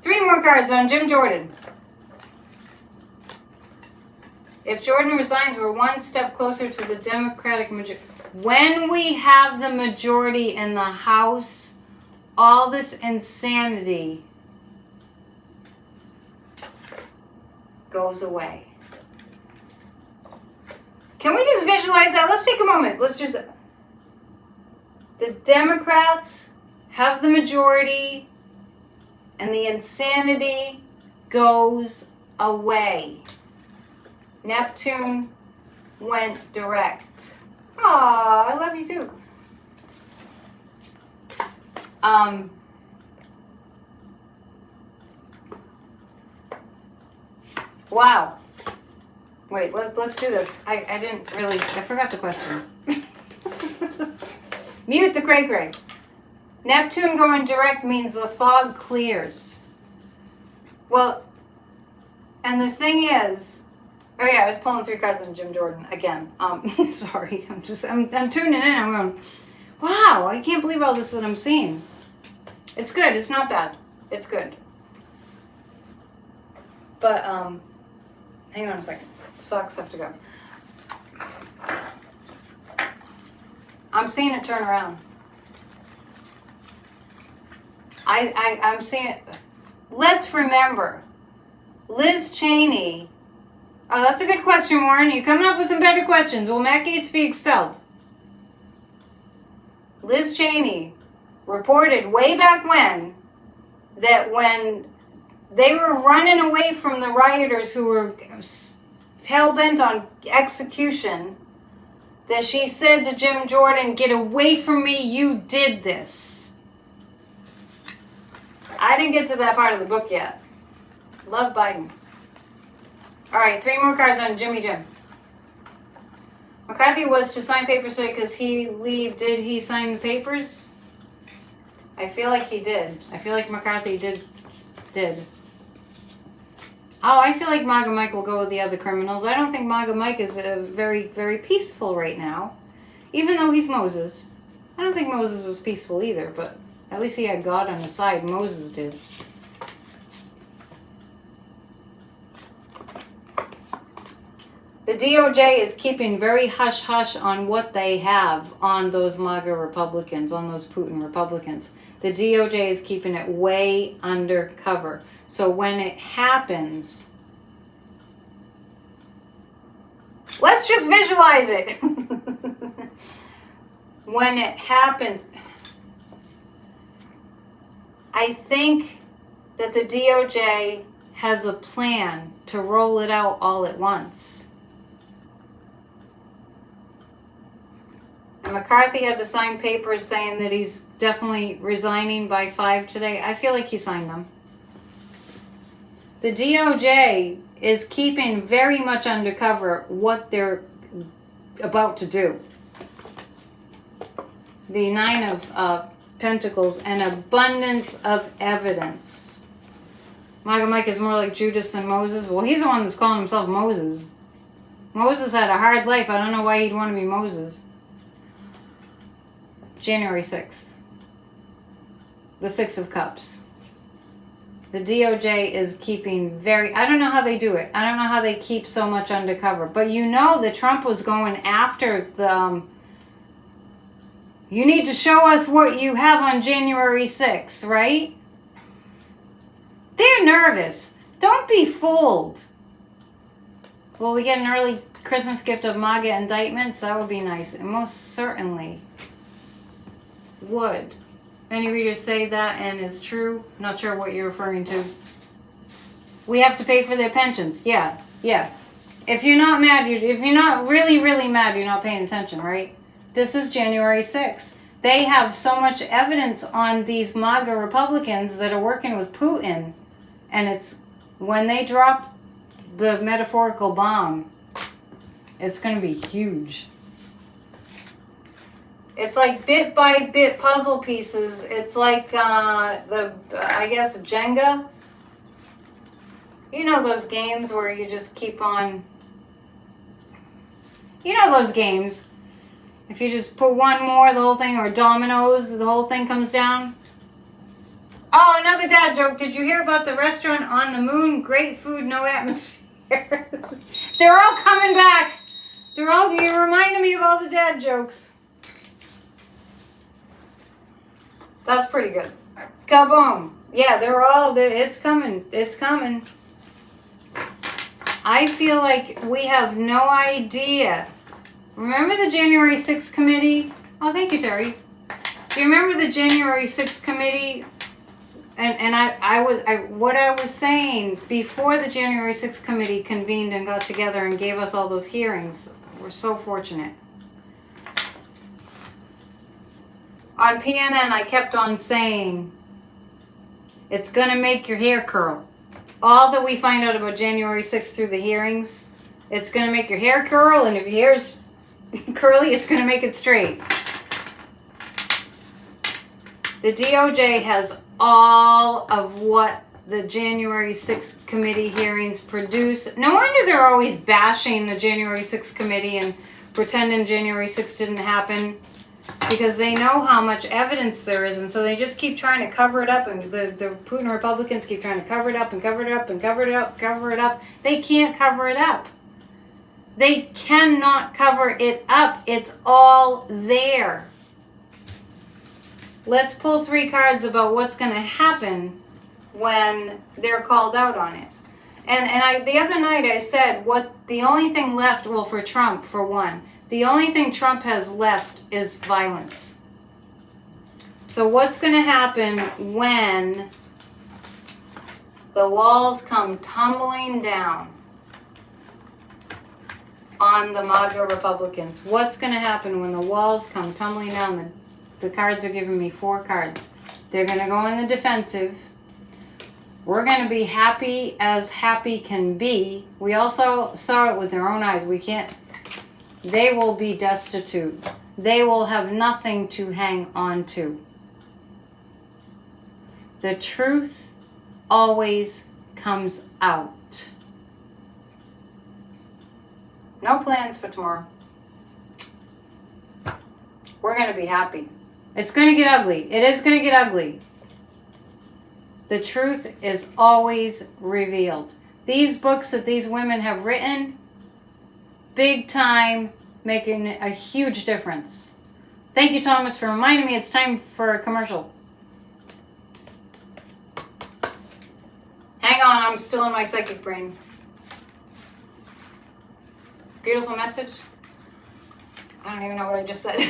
Speaker 1: Three more cards on Jim Jordan. If Jordan resigns, we're one step closer to the Democratic majority. When we have the majority in the House, all this insanity goes away. Can we just visualize that? Let's take a moment. The Democrats have the majority and the insanity goes away. Neptune went direct. Aw, I love you too. Wow. Wait, let's do this. I forgot the question. Mute the cray-cray. Neptune going direct means the fog clears. Well, and the thing is, oh yeah, I was pulling three cards on Jim Jordan again. Sorry, I'm tuning in. I'm going, wow, I can't believe all this that I'm seeing. It's good. It's not bad. It's good. But hang on a second. Socks have to go. I'm seeing it turn around. I'm seeing it. Let's remember, Liz Cheney. Oh, that's a good question, Warren. You're coming up with some better questions. Will Matt Gaetz be expelled? Liz Cheney reported way back when that when they were running away from the rioters who were hell-bent on execution that she said to Jim Jordan, "Get away from me, you did this." I didn't get to that part of the book yet. Love Biden. All right, 3 more cards on Jimmy Jim. McCarthy was to sign papers today because he leave. Did he sign the papers? I feel like he did. I feel like McCarthy did. Oh, I feel like MAGA Mike will go with the other criminals. I don't think MAGA Mike is very, very peaceful right now. Even though he's Moses. I don't think Moses was peaceful either, but at least he had God on his side. Moses did. The DOJ is keeping very hush-hush on what they have on those MAGA Republicans, on those Putin Republicans. The DOJ is keeping it way undercover. So when it happens, let's just visualize it. When it happens, I think that the DOJ has a plan to roll it out all at once. And McCarthy had to sign papers saying that he's definitely resigning by 5 today. I feel like he signed them. The DOJ is keeping very much undercover what they're about to do. The 9 of Pentacles, an abundance of evidence. MAGA Mike is more like Judas than Moses. Well, he's the one that's calling himself Moses. Moses had a hard life. I don't know why he'd want to be Moses. January 6th. The 6 of Cups. The DOJ is keeping very... I don't know how they do it. I don't know how they keep so much undercover. But you know that Trump was going after the... you need to show us what you have on January 6th, right? They're nervous. Don't be fooled. Will we get an early Christmas gift of MAGA indictments? That would be nice. And most certainly would. Many readers say that and is true. Not sure what you're referring to. We have to pay for their pensions. Yeah. If you're not mad, if you're not really, really mad, you're not paying attention, right? This is January 6th. They have so much evidence on these MAGA Republicans that are working with Putin. And it's when they drop the metaphorical bomb, it's going to be huge. It's like bit by bit puzzle pieces. It's like I guess Jenga. You know those games where you just keep on... you know those games. If you just put one more, the whole thing, or dominoes, the whole thing comes down. Oh, another dad joke. Did you hear about the restaurant on the moon? Great food, no atmosphere. They're all coming back. You're reminding me of all the dad jokes. That's pretty good. Kaboom. Yeah, it's coming. It's coming. I feel like we have no idea. Remember the January 6th committee? Oh, thank you, Terry. Do you remember the January 6th committee? And what I was saying before the January 6th committee convened and got together and gave us all those hearings, we're so fortunate. On PNN, I kept on saying, it's going to make your hair curl. All that we find out about January 6th through the hearings, it's going to make your hair curl, and if your hair's curly, it's going to make it straight. The DOJ has all of what the January 6th committee hearings produce. No wonder they're always bashing the January 6th committee and pretending January 6th didn't happen, because they know how much evidence there is, and so they just keep trying to cover it up, and the Putin Republicans keep trying to cover it up and cover it up and cover it up, cover it up. They can't cover it up. They cannot cover it up. It's all there. Let's pull 3 cards about what's going to happen when they're called out on it. And the other night I said the only thing left, well, for Trump, for one, the only thing Trump has left is violence. So what's going to happen when the walls come tumbling down? on the MAGA Republicans. What's going to happen when the walls come tumbling down? The cards are giving me 4 cards. They're going to go on the defensive. We're going to be happy as happy can be. We also saw it with their own eyes. We can't. They will be destitute. They will have nothing to hang on to. The truth always comes out. No plans for tomorrow. We're going to be happy. It's going to get ugly. It is going to get ugly. The truth is always revealed. These books that these women have written, big time, making a huge difference. Thank you, Thomas, for reminding me it's time for a commercial. Hang on, I'm still in my psychic brain. Beautiful message. I don't even know what I just said.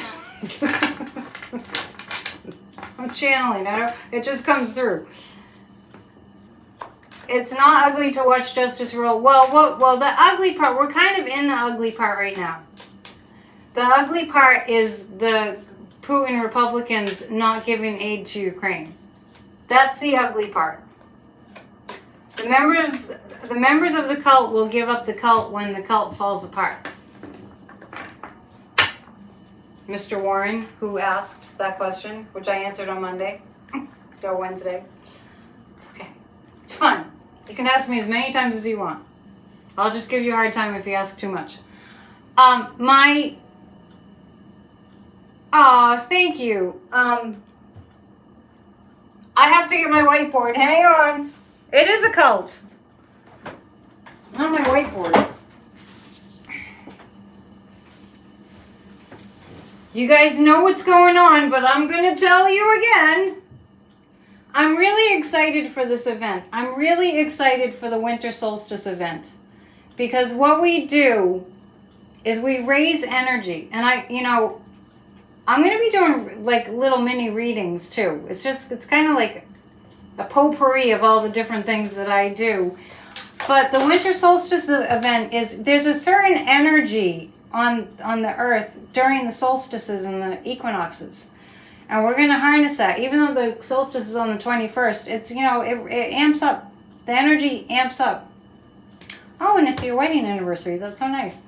Speaker 1: I'm channeling. It just comes through. It's not ugly to watch justice roll. Well, the ugly part, we're kind of in the ugly part right now. The ugly part is the Putin Republicans not giving aid to Ukraine. That's the ugly part. The members of the cult will give up the cult when the cult falls apart. Mr. Warren, who asked that question, which I answered on Monday or Wednesday. It's okay. It's fun. You can ask me as many times as you want. I'll just give you a hard time if you ask too much. Thank you. I have to get my whiteboard. Hang on. It is a cult. Not my whiteboard. You guys know what's going on, but I'm going to tell you again. I'm really excited for this event. I'm really excited for the winter solstice event. Because what we do is we raise energy. And I'm going to be doing like little mini readings too. It's kind of like a potpourri of all the different things that I do. But the winter solstice event there's a certain energy on the earth during the solstices and the equinoxes. And we're going to harness that. Even though the solstice is on the 21st, it's, it amps up. The energy amps up. Oh, and it's your wedding anniversary. That's so nice.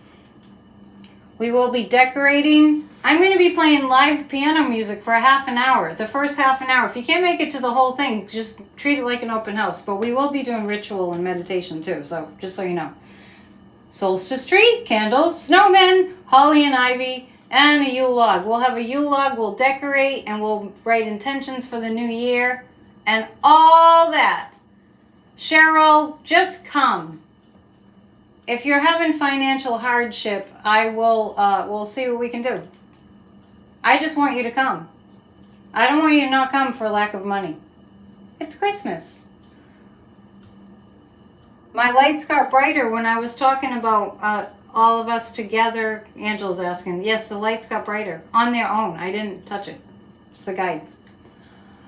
Speaker 1: We will be decorating. I'm going to be playing live piano music for a half an hour. The first half an hour. If you can't make it to the whole thing, just treat it like an open house. But we will be doing ritual and meditation too. So just so you know. Solstice tree, candles, snowmen, holly and ivy, and a Yule log. We'll have a Yule log, we'll decorate, and we'll write intentions for the new year, and all that. Cheryl, just come. If you're having financial hardship, we'll see what we can do. I just want you to come. I don't want you to not come for lack of money. It's Christmas. My lights got brighter when I was talking about all of us together. Angela's asking. Yes, the lights got brighter on their own. I didn't touch it. It's the guides.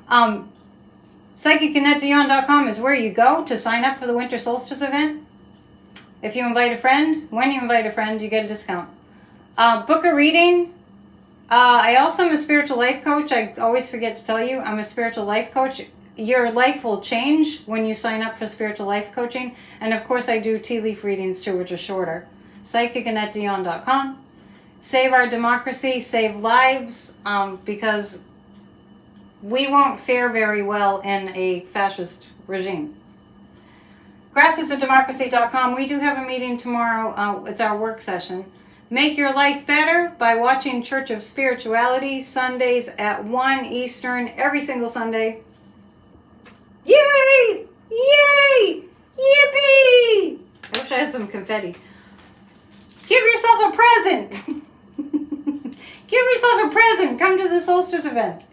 Speaker 1: PsychicAnnetteDion.com is where you go to sign up for the winter solstice event. If you invite a friend, when you invite a friend, you get a discount. Book a reading. I also am a spiritual life coach. I always forget to tell you, I'm a spiritual life coach. Your life will change when you sign up for spiritual life coaching. And of course I do tea leaf readings too, which are shorter. PsychicAnnetteDion.com. Save our democracy, save lives, because we won't fare very well in a fascist regime. Grassrootsoftdemocracy.com. We do have a meeting tomorrow. It's our work session. Make your life better by watching Church of Spirituality Sundays at 1 Eastern every single Sunday. Yay! Yay! Yippee! I wish I had some confetti. Give yourself a present! Give yourself a present! Come to the solstice event.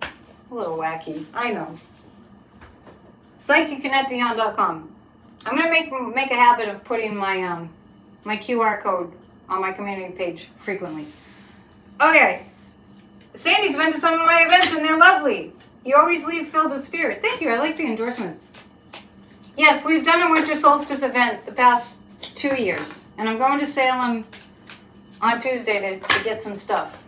Speaker 1: A little wacky, I know. PsychicAnnetteDion.com. I'm going to make a habit of putting my my QR code on my community page frequently. Okay. Sandy's been to some of my events and they're lovely. You always leave filled with spirit. Thank you. I like the endorsements. Yes, we've done a winter solstice event the past 2 years. And I'm going to Salem on Tuesday to get some stuff.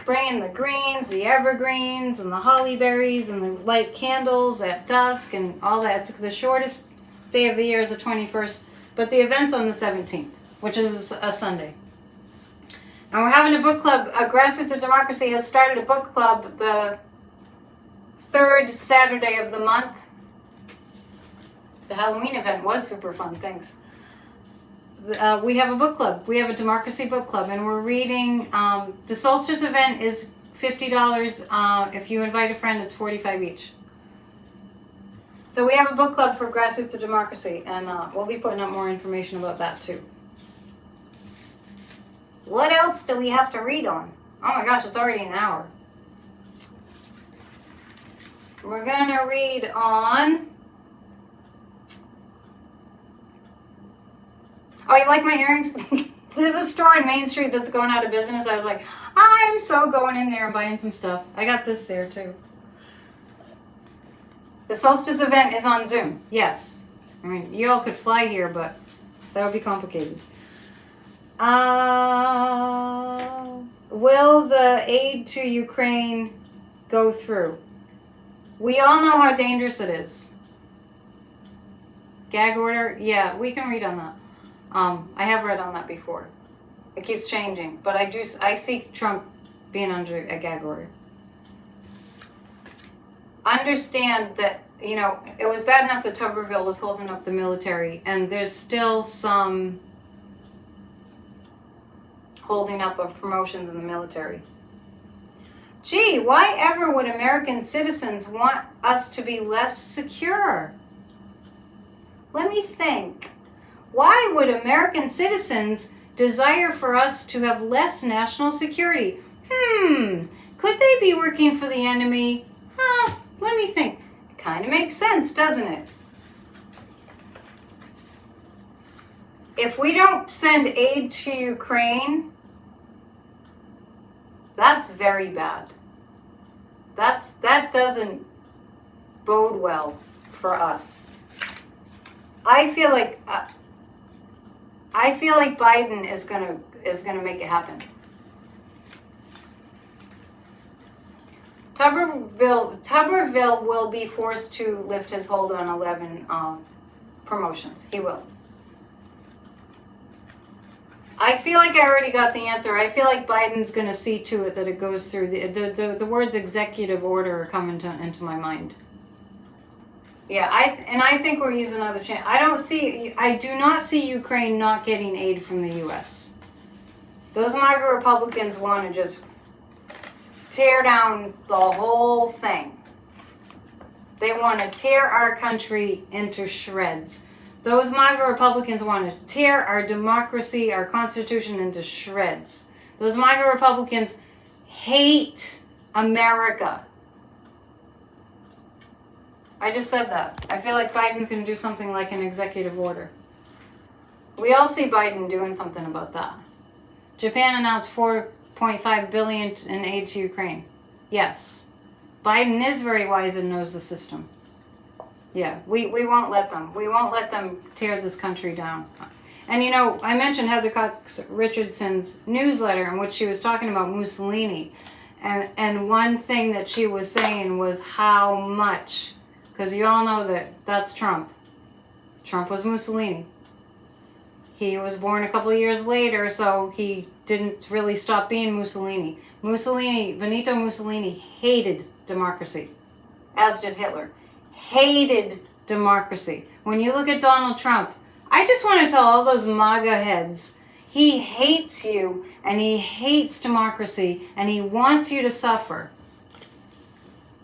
Speaker 1: Bringing the greens, the evergreens, and the holly berries, and the light candles at dusk, and all that. It's the shortest day of the year is the 21st, but the event's on the 17th, which is a Sunday. And we're having a book club. Grassroots of Democracy has started a book club the third Saturday of the month. The Halloween event was super fun, thanks. We have a book club. We have a democracy book club, and we're reading. The solstice event is $50. If you invite a friend, it's $45 each. So we have a book club for Grassroots of Democracy, and we'll be putting up more information about that too. What else do we have to read on? Oh my gosh, it's already an hour. We're gonna read on. Oh, you like my earrings? There's a store on Main Street that's going out of business. I was like, I'm so going in there and buying some stuff. I got this there too. The solstice event is on Zoom. Yes. I mean, you all could fly here, but that would be complicated. Will the aid to Ukraine go through? We all know how dangerous it is. Gag order? Yeah, we can read on that. I have read on that before. It keeps changing, but I see Trump being under a gag order. Understand that, you know, it was bad enough that Tuberville was holding up the military, and there's still some holding up of promotions in the military. Gee, why ever would American citizens want us to be less secure? Let me think. Why would American citizens desire for us to have less national security? Could they be working for the enemy? Let me think. It kind of makes sense, doesn't it? If we don't send aid to Ukraine, that's very bad. That doesn't bode well for us. I feel like Biden is gonna make it happen. Tuberville will be forced to lift his hold on 11 promotions. He will. I feel like I already got the answer. I feel like Biden's going to see to it that it goes through. The words executive order are coming into my mind. Yeah, I think we're using another chance. I do not see Ukraine not getting aid from the U.S. Those MAGA Republicans want to just tear down the whole thing. They want to tear our country into shreds. Those MAGA Republicans want to tear our democracy, our Constitution into shreds. Those MAGA Republicans hate America. I just said that. I feel like Biden's going to do something like an executive order. We all see Biden doing something about that. Japan announced $4.5 billion in aid to Ukraine. Yes. Biden is very wise and knows the system. Yeah, we won't let them. We won't let them tear this country down. And you know, I mentioned Heather Cox Richardson's newsletter in which she was talking about Mussolini. And one thing that she was saying was how much, because you all know that that's Trump. Trump was Mussolini. He was born a couple of years later, so he didn't really stop being Mussolini. Benito Mussolini hated democracy, as did Hitler. Hated democracy. When you look at Donald Trump, I just want to tell all those MAGA heads, he hates you and he hates democracy and he wants you to suffer.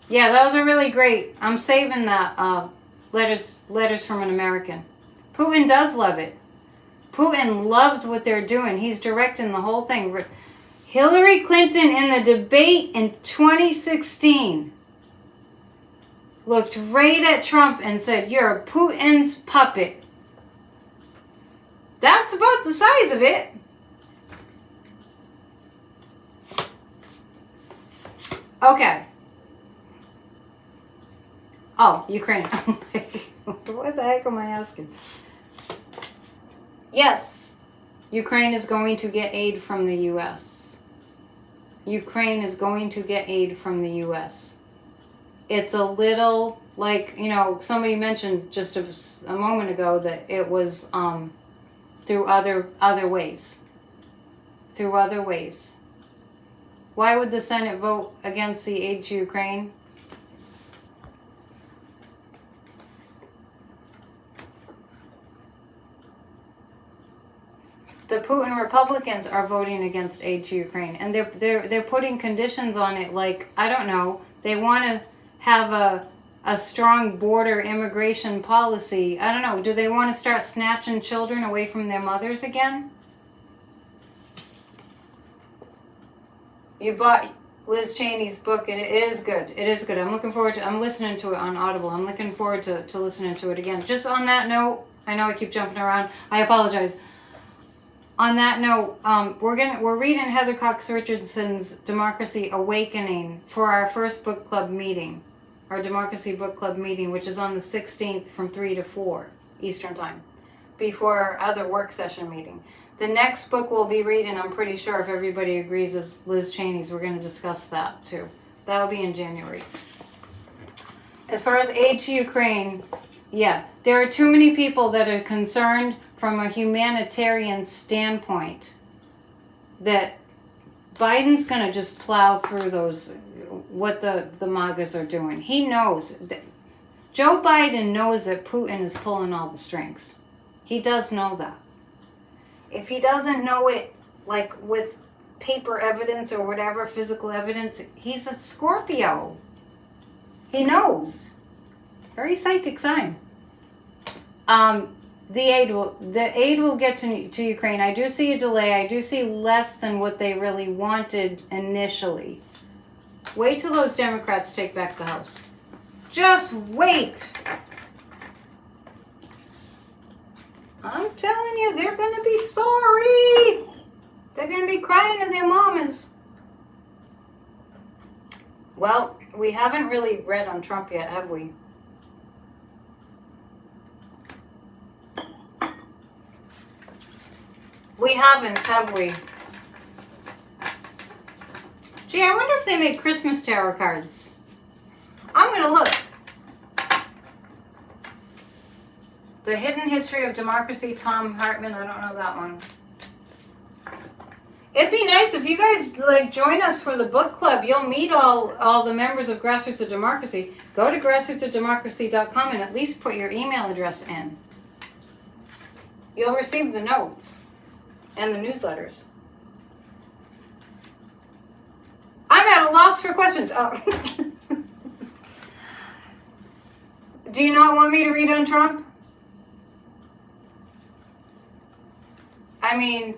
Speaker 1: Yeah, those are really great. I'm saving that letters from an American. Putin does love it. Putin loves what they're doing. He's directing the whole thing. Hillary Clinton in the debate in 2016 looked right at Trump and said, "You're Putin's puppet." That's about the size of it. Okay. Oh, Ukraine. What the heck am I asking? Yes, Ukraine is going to get aid from the U.S. Ukraine is going to get aid from the U.S. It's a little like, somebody mentioned just a moment ago that it was through other ways. Through other ways. Why would the Senate vote against the aid to Ukraine? The Putin Republicans are voting against aid to Ukraine, and they're putting conditions on it, like, I don't know, they want to have a strong border immigration policy. I don't know, do they want to start snatching children away from their mothers again? You bought Liz Cheney's book, and it is good. It is good. I'm listening to it on Audible. I'm looking forward to listening to it again. Just on that note, I know I keep jumping around. I apologize. On that note, we're reading Heather Cox Richardson's Democracy Awakening for our first book club meeting, our Democracy Book Club meeting, which is on the 16th from 3 to 4 Eastern Time, before our other work session meeting. The next book we'll be reading, I'm pretty sure, if everybody agrees, is Liz Cheney's. We're going to discuss that too. That'll be in January. As far as aid to Ukraine, yeah, there are too many people that are concerned from a humanitarian standpoint that Biden's going to just plow through what the MAGAs are doing. He knows that Joe Biden knows that Putin is pulling all the strings. He does know that. If he doesn't know it, like with paper evidence or whatever, physical evidence, he's a Scorpio. He knows. Very psychic sign. The aid will get to Ukraine. I do see a delay. I do see less than what they really wanted initially. Wait till those Democrats take back the House. Just wait. I'm telling you, they're going to be sorry. They're going to be crying to their mamas. Well, we haven't really read on Trump yet, have we? We haven't, have we? Gee, I wonder if they make Christmas tarot cards. I'm going to look. The Hidden History of Democracy, Tom Hartman. I don't know that one. It'd be nice if you guys join us for the book club. You'll meet all the members of Grassroots of Democracy. Go to grassrootsofdemocracy.com and at least put your email address in. You'll receive the notes and the newsletters. I'm at a loss for questions. Oh. Do you not want me to read on Trump? I mean,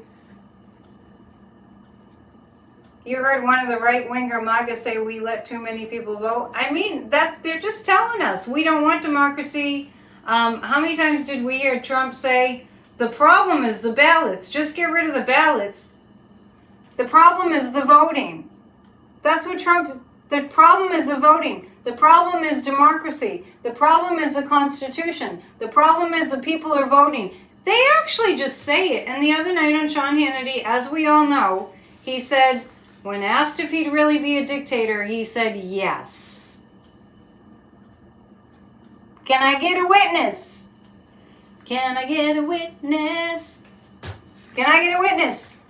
Speaker 1: you heard one of the right-winger MAGA say we let too many people vote. I mean, they're just telling us we don't want democracy. How many times did we hear Trump say, the problem is the ballots, just get rid of the ballots. The problem is the voting. That's what the problem is the voting. The problem is democracy. The problem is the Constitution. The problem is the people are voting. They actually just say it. And the other night on Sean Hannity, as we all know, he said, when asked if he'd really be a dictator, he said yes. Can I get a witness? Can I get a witness? Can I get a witness?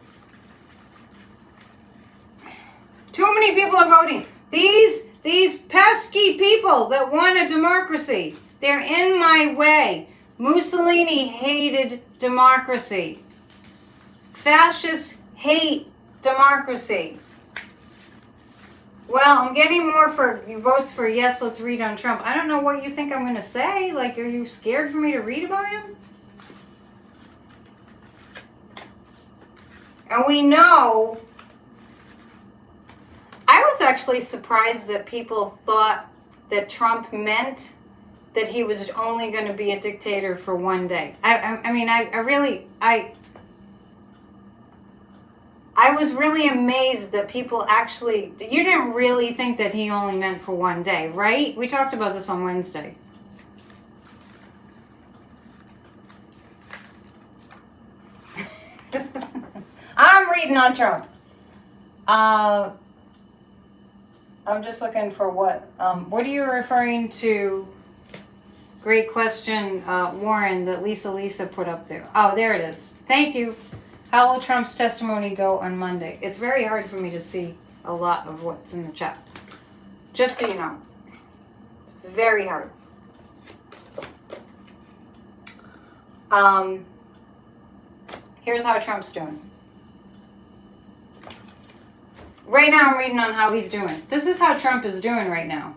Speaker 1: Too many people are voting. These pesky people that want a democracy, they're in my way. Mussolini hated democracy. Fascists hate democracy. Well, I'm getting more votes for yes, let's read on Trump. I don't know what you think I'm going to say. Like, are you scared for me to read about him? And we know, I was actually surprised that people thought that Trump meant that he was only going to be a dictator for one day. I was really amazed that people actually, you didn't really think that he only meant for one day, right? We talked about this on Wednesday. I'm reading on Trump. I'm just looking for what are you referring to? Great question, Warren, that Lisa put up there. Oh, there it is. Thank you. How will Trump's testimony go on Monday? It's very hard for me to see a lot of what's in the chat. Just so you know. It's very hard. Here's how Trump's doing. Right now I'm reading on how he's doing. This is how Trump is doing right now.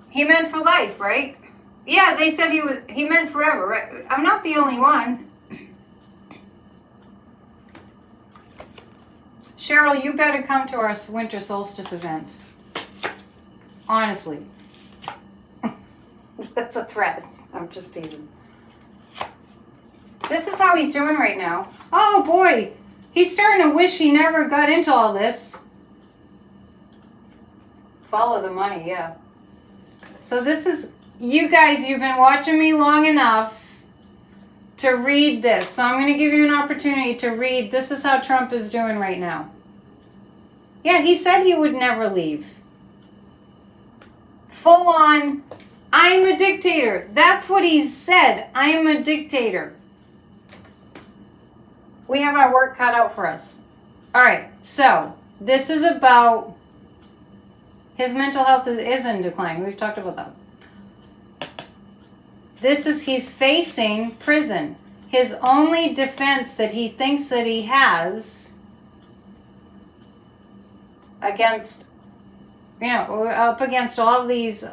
Speaker 1: He meant for life, right? Yeah, they said he meant forever, right? I'm not the only one. Cheryl, you better come to our winter solstice event. Honestly. That's a threat. I'm just teasing. This is how he's doing right now. Oh boy, he's starting to wish he never got into all this. Follow the money, yeah. So this is, you guys, you've been watching me long enough to read this. So I'm going to give you an opportunity to read. This is how Trump is doing right now. Yeah, he said he would never leave. Full on, I'm a dictator. That's what he said. I am a dictator. We have our work cut out for us. All right, so this is about his mental health is in decline. We've talked about that. He's facing prison. His only defense that he thinks that he has against, up against all these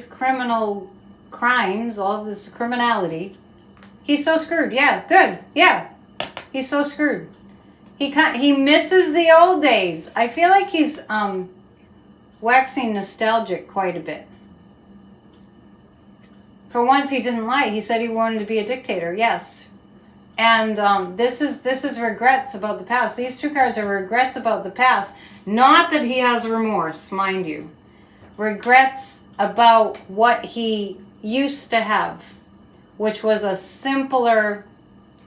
Speaker 1: criminal crimes, all this criminality, he's so screwed. Yeah, good. Yeah, he's so screwed. He misses the old days. I feel like he's waxing nostalgic quite a bit. For once, he didn't lie. He said he wanted to be a dictator. Yes, and this is regrets about the past. These two cards are regrets about the past. Not that he has remorse, mind you. Regrets about what he used to have, which was a simpler,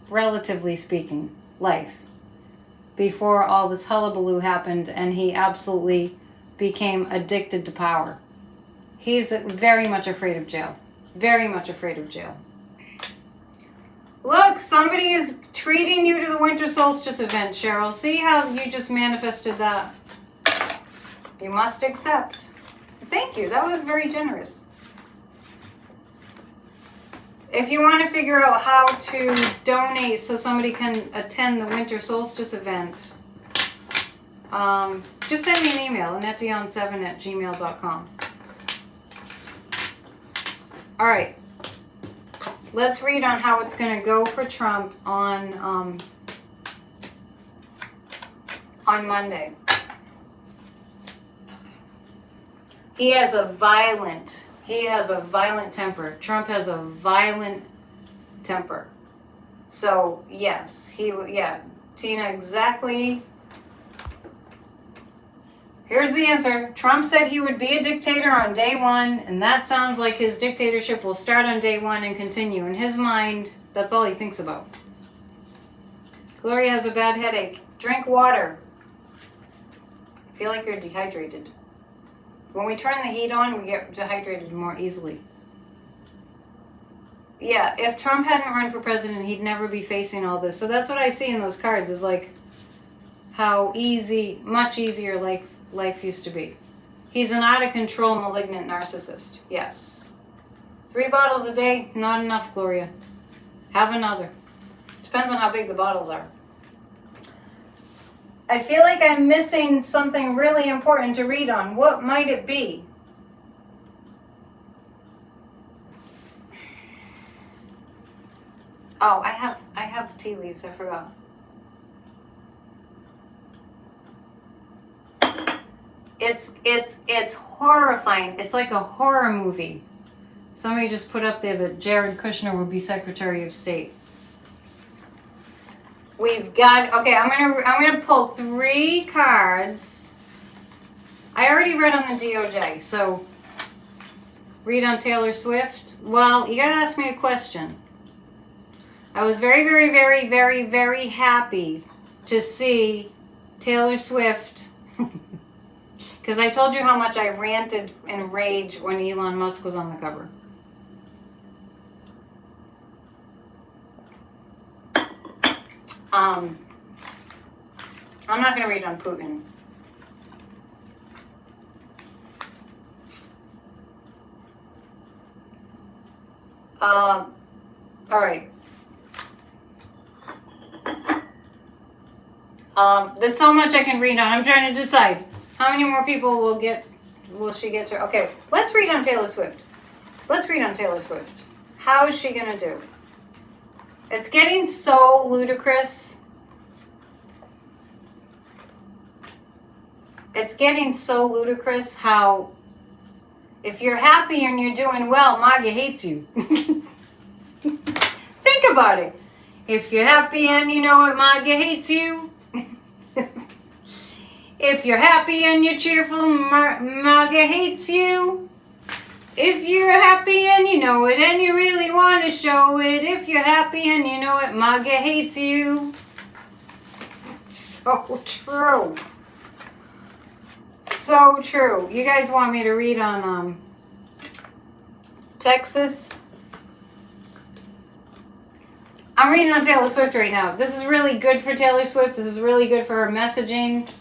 Speaker 1: relatively speaking, life before all this hullabaloo happened and he absolutely became addicted to power. He's very much afraid of jail. Very much afraid of jail. Look, somebody is treating you to the winter solstice event, Cheryl. See how you just manifested that? You must accept. Thank you. That was very generous. If you want to figure out how to donate so somebody can attend the winter solstice event, just send me an email, AnnetteDion7@gmail.com. All right. Let's read on how it's going to go for Trump on Monday. He has a violent temper. Trump has a violent temper. So, yes, Tina, exactly. Here's the answer. Trump said he would be a dictator on day one, and that sounds like his dictatorship will start on day one and continue. In his mind, that's all he thinks about. Gloria has a bad headache. Drink water. I feel like you're dehydrated. When we turn the heat on, we get dehydrated more easily. Yeah, if Trump hadn't run for president, he'd never be facing all this. So that's what I see in those cards, is like how easy, much easier life used to be. He's an out-of-control, malignant narcissist. Yes. 3 bottles a day, not enough, Gloria. Have another. Depends on how big the bottles are. I feel like I'm missing something really important to read on. What might it be? Oh, I have tea leaves. I forgot. It's horrifying. It's like a horror movie. Somebody just put up there that Jared Kushner would be Secretary of State. We've got, okay, I'm gonna pull 3 cards. I already read on the DOJ, so Read on Taylor Swift? Well, you gotta ask me a question. I was very, very, very, very, very happy to see Taylor Swift, because I told you how much I ranted and raged when Elon Musk was on the cover. I'm not going to read on Putin. All right. There's so much I can read on. I'm trying to decide how many more people will she get to. Okay, let's read on Taylor Swift. Let's read on Taylor Swift. How is she going to do? It's getting so ludicrous. It's getting so ludicrous how if you're happy and you're doing well, MAGA hates you. Think about it. If you're happy and you know it, MAGA hates you. If you're happy and you're cheerful, MAGA hates you. If you're happy and you know it and you really want to show it, if you're happy and you know it, MAGA hates you. So true. So true. You guys want me to read on Texas? I'm reading on Taylor Swift right now. This is really good for Taylor Swift. This is really good for her messaging.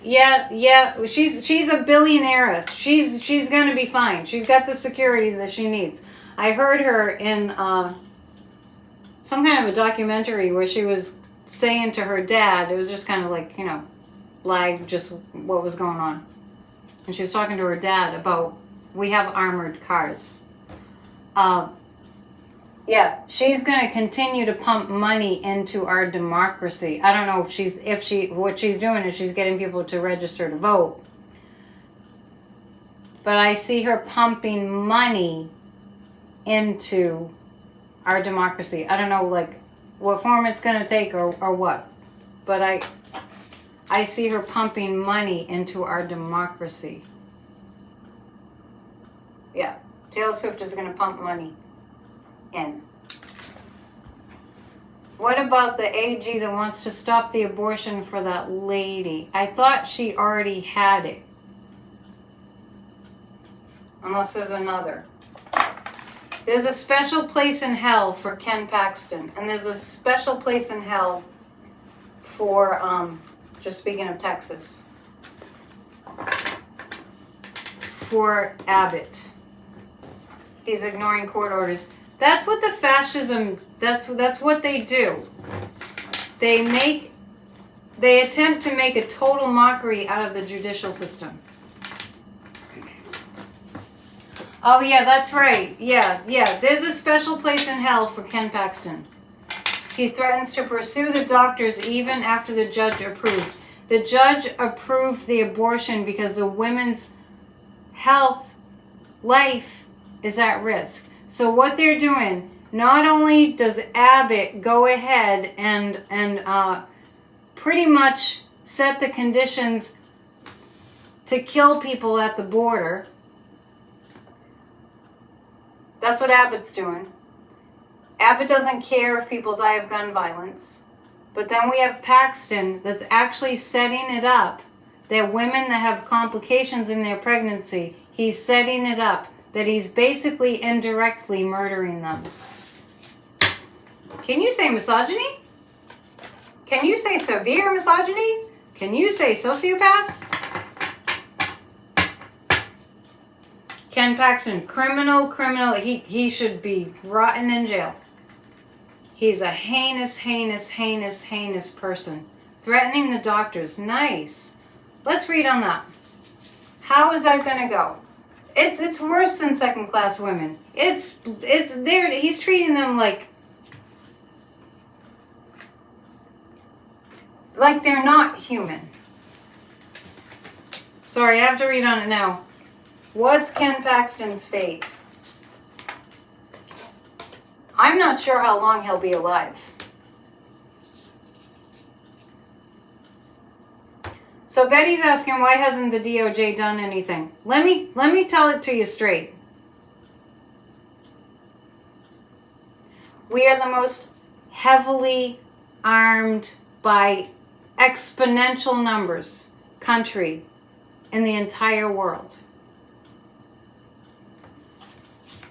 Speaker 1: Yeah, she's a billionaire. She's going to be fine. She's got the security that she needs. I heard her in some kind of a documentary where she was saying to her dad, it was just kind of like, you know, live, just what was going on. And she was talking to her dad about, we have armored cars. Yeah, she's going to continue to pump money into our democracy. I don't know what she's doing is she's getting people to register to vote. But I see her pumping money into our democracy. I don't know like what form it's going to take or what. But I see her pumping money into our democracy. Yeah, Taylor Swift is going to pump money in. What about the AG that wants to stop the abortion for that lady? I thought she already had it. Unless there's another. There's a special place in hell for Ken Paxton. And there's a special place in hell for, just speaking of Texas, for Abbott. He's ignoring court orders. That's what the fascism, that's what they do. They attempt to make a total mockery out of the judicial system. Oh yeah, that's right. Yeah. There's a special place in hell for Ken Paxton. He threatens to pursue the doctors even after the judge approved. The judge approved the abortion because the women's health, life is at risk. So what they're doing, not only does Abbott go ahead and pretty much set the conditions to kill people at the border. That's what Abbott's doing. Abbott doesn't care if people die of gun violence. But then we have Paxton that's actually setting it up that women that have complications in their pregnancy, he's setting it up that he's basically indirectly murdering them. Can you say misogyny? Can you say severe misogyny? Can you say sociopath? Ken Paxton, criminal. He should be rotten in jail. He's a heinous person. Threatening the doctors. Nice. Let's read on that. How is that going to go? It's worse than second class women. It's there. He's treating them like they're not human. Sorry, I have to read on it now. What's Ken Paxton's fate? I'm not sure how long he'll be alive. So Betty's asking, why hasn't the DOJ done anything? Let me tell it to you straight. We are the most heavily armed by exponential numbers country in the entire world.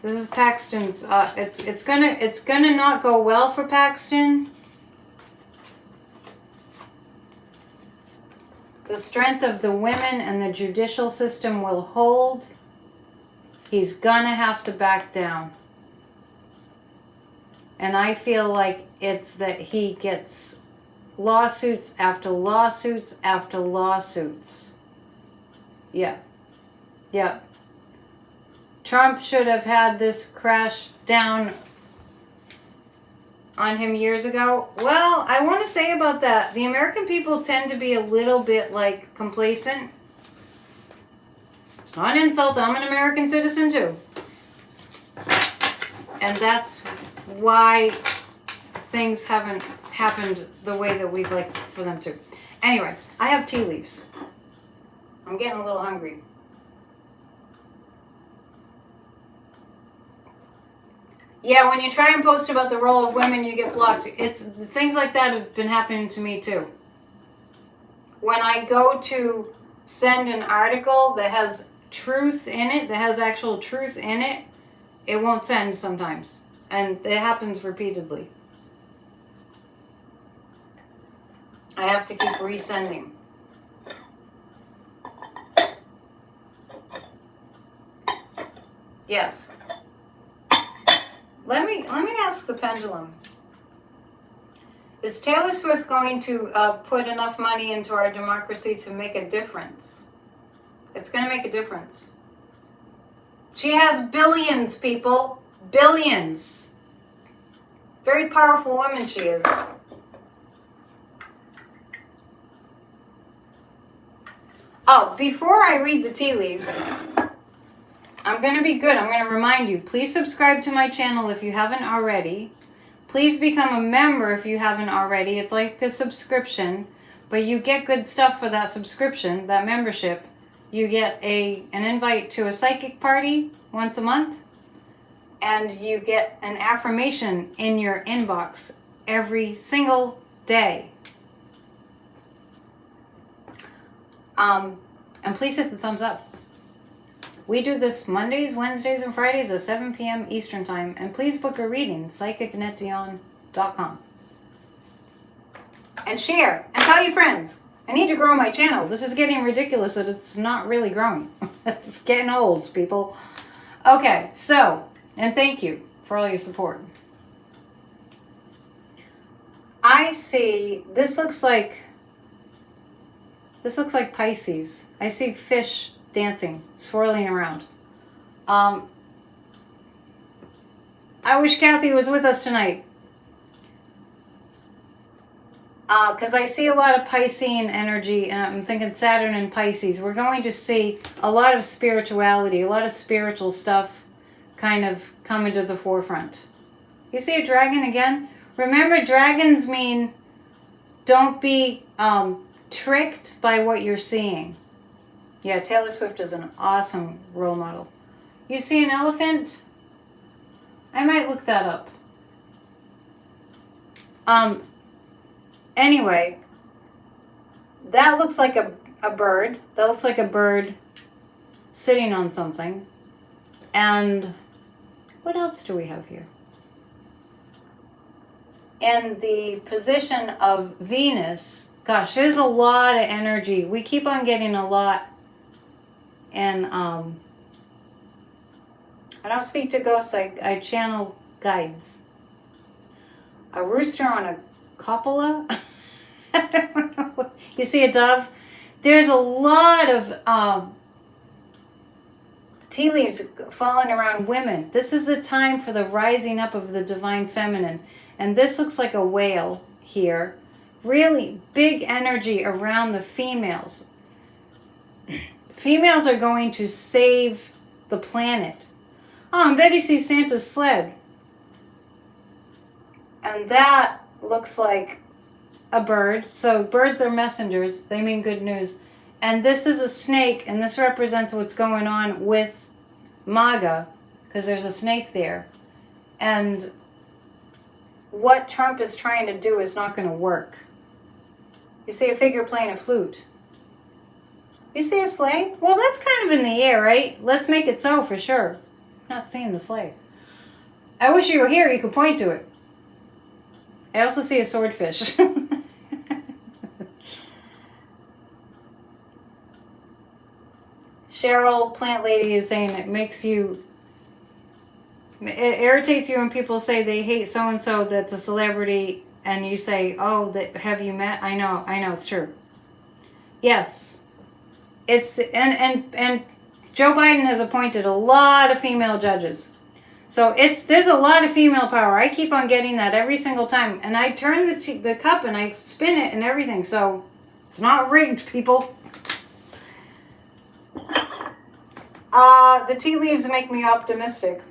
Speaker 1: This is Paxton's. It's gonna not go well for Paxton. The strength of the women and the judicial system will hold. He's gonna have to back down. And I feel like it's that he gets lawsuits after lawsuits after lawsuits. Yeah. Yeah. Trump should have had this crash down on him years ago. Well, I want to say about that, the American people tend to be a little bit like complacent. It's not an insult, I'm an American citizen too. And that's why things haven't happened the way that we'd like for them to. Anyway, I have tea leaves. I'm getting a little hungry. Yeah, when you try and post about the role of women, you get blocked. It's things like that have been happening to me too. When I go to send an article that has truth in it, that has actual truth in it, it won't send sometimes. And it happens repeatedly. I have to keep resending. Yes. Let me ask the pendulum. Is Taylor Swift going to put enough money into our democracy to make a difference? It's going to make a difference. She has billions, people. Billions. Very powerful woman she is. Oh, before I read the tea leaves, I'm going to be good. I'm going to remind you, please subscribe to my channel if you haven't already. Please become a member if you haven't already. It's like a subscription, but you get good stuff for that subscription, that membership. You get an invite to a psychic party once a month, and you get an affirmation in your inbox every single day. And please hit the thumbs up. We do this Mondays, Wednesdays, and Fridays at 7 p.m. Eastern Time. And please book a reading, psychicannetteDion.com. And share. And tell your friends. I need to grow my channel. This is getting ridiculous that it's not really growing. It's getting old, people. Okay, so, and thank you for all your support. I see, this looks like Pisces. I see fish dancing, swirling around. I wish Kathy was with us tonight. Because I see a lot of Piscean energy, and I'm thinking Saturn and Pisces. We're going to see a lot of spirituality, a lot of spiritual stuff kind of coming to the forefront. You see a dragon again? Remember, dragons mean don't be tricked by what you're seeing. Yeah, Taylor Swift is an awesome role model. You see an elephant? I might look that up. Anyway, that looks like a bird. That looks like a bird sitting on something. And what else do we have here? In the position of Venus, gosh, there's a lot of energy. We keep on getting a lot. And I don't speak to ghosts, I channel guides. A rooster on a cupola? I don't know. You see a dove? There's a lot of tea leaves falling around women. This is a time for the rising up of the divine feminine. And this looks like a whale here. Really big energy around the females. Females are going to save the planet. Oh, and Betty sees Santa's sled. And that looks like a bird. So birds are messengers. They mean good news. And this is a snake, and this represents what's going on with MAGA, because there's a snake there. And what Trump is trying to do is not going to work. You see a figure playing a flute. You see a sleigh? Well, that's kind of in the air, right? Let's make it so for sure. Not seeing the sleigh. I wish you were here. You could point to it. I also see a swordfish. Cheryl, Plant Lady, is saying it makes you... It irritates you when people say they hate so-and-so that's a celebrity, and you say, oh, have you met? I know, it's true. Yes. It's, and Joe Biden has appointed a lot of female judges. So there's a lot of female power. I keep on getting that every single time. And I turn the cup and I spin it and everything. So it's not rigged, people. The tea leaves make me optimistic.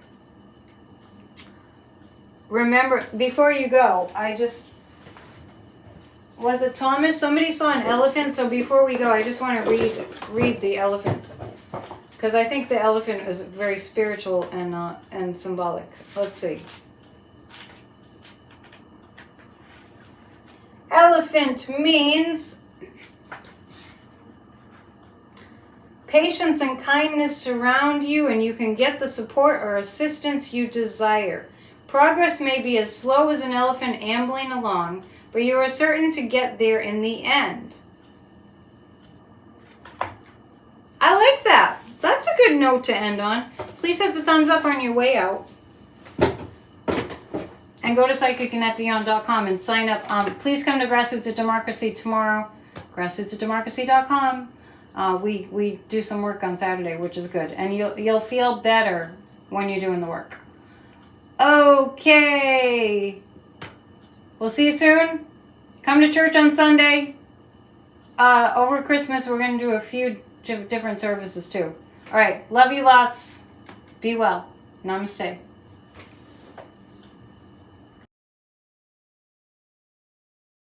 Speaker 1: Remember, before you go, was it Thomas? Somebody saw an elephant, so before we go, I just want to read the elephant. Because I think the elephant is very spiritual and symbolic. Let's see. Elephant means patience and kindness surround you, and you can get the support or assistance you desire. Progress may be as slow as an elephant ambling along, but you are certain to get there in the end. I like that. That's a good note to end on. Please hit the thumbs up on your way out. And go to psychicannetteDion.com and sign up. Please come to Grassroots of Democracy tomorrow. Grassrootsofdemocracy.com. We do some work on Saturday, which is good. And you'll feel better when you're doing the work. Okay. We'll see you soon. Come to church on Sunday. Over Christmas, we're going to do a few different services too. All right. Love you lots. Be well. Namaste.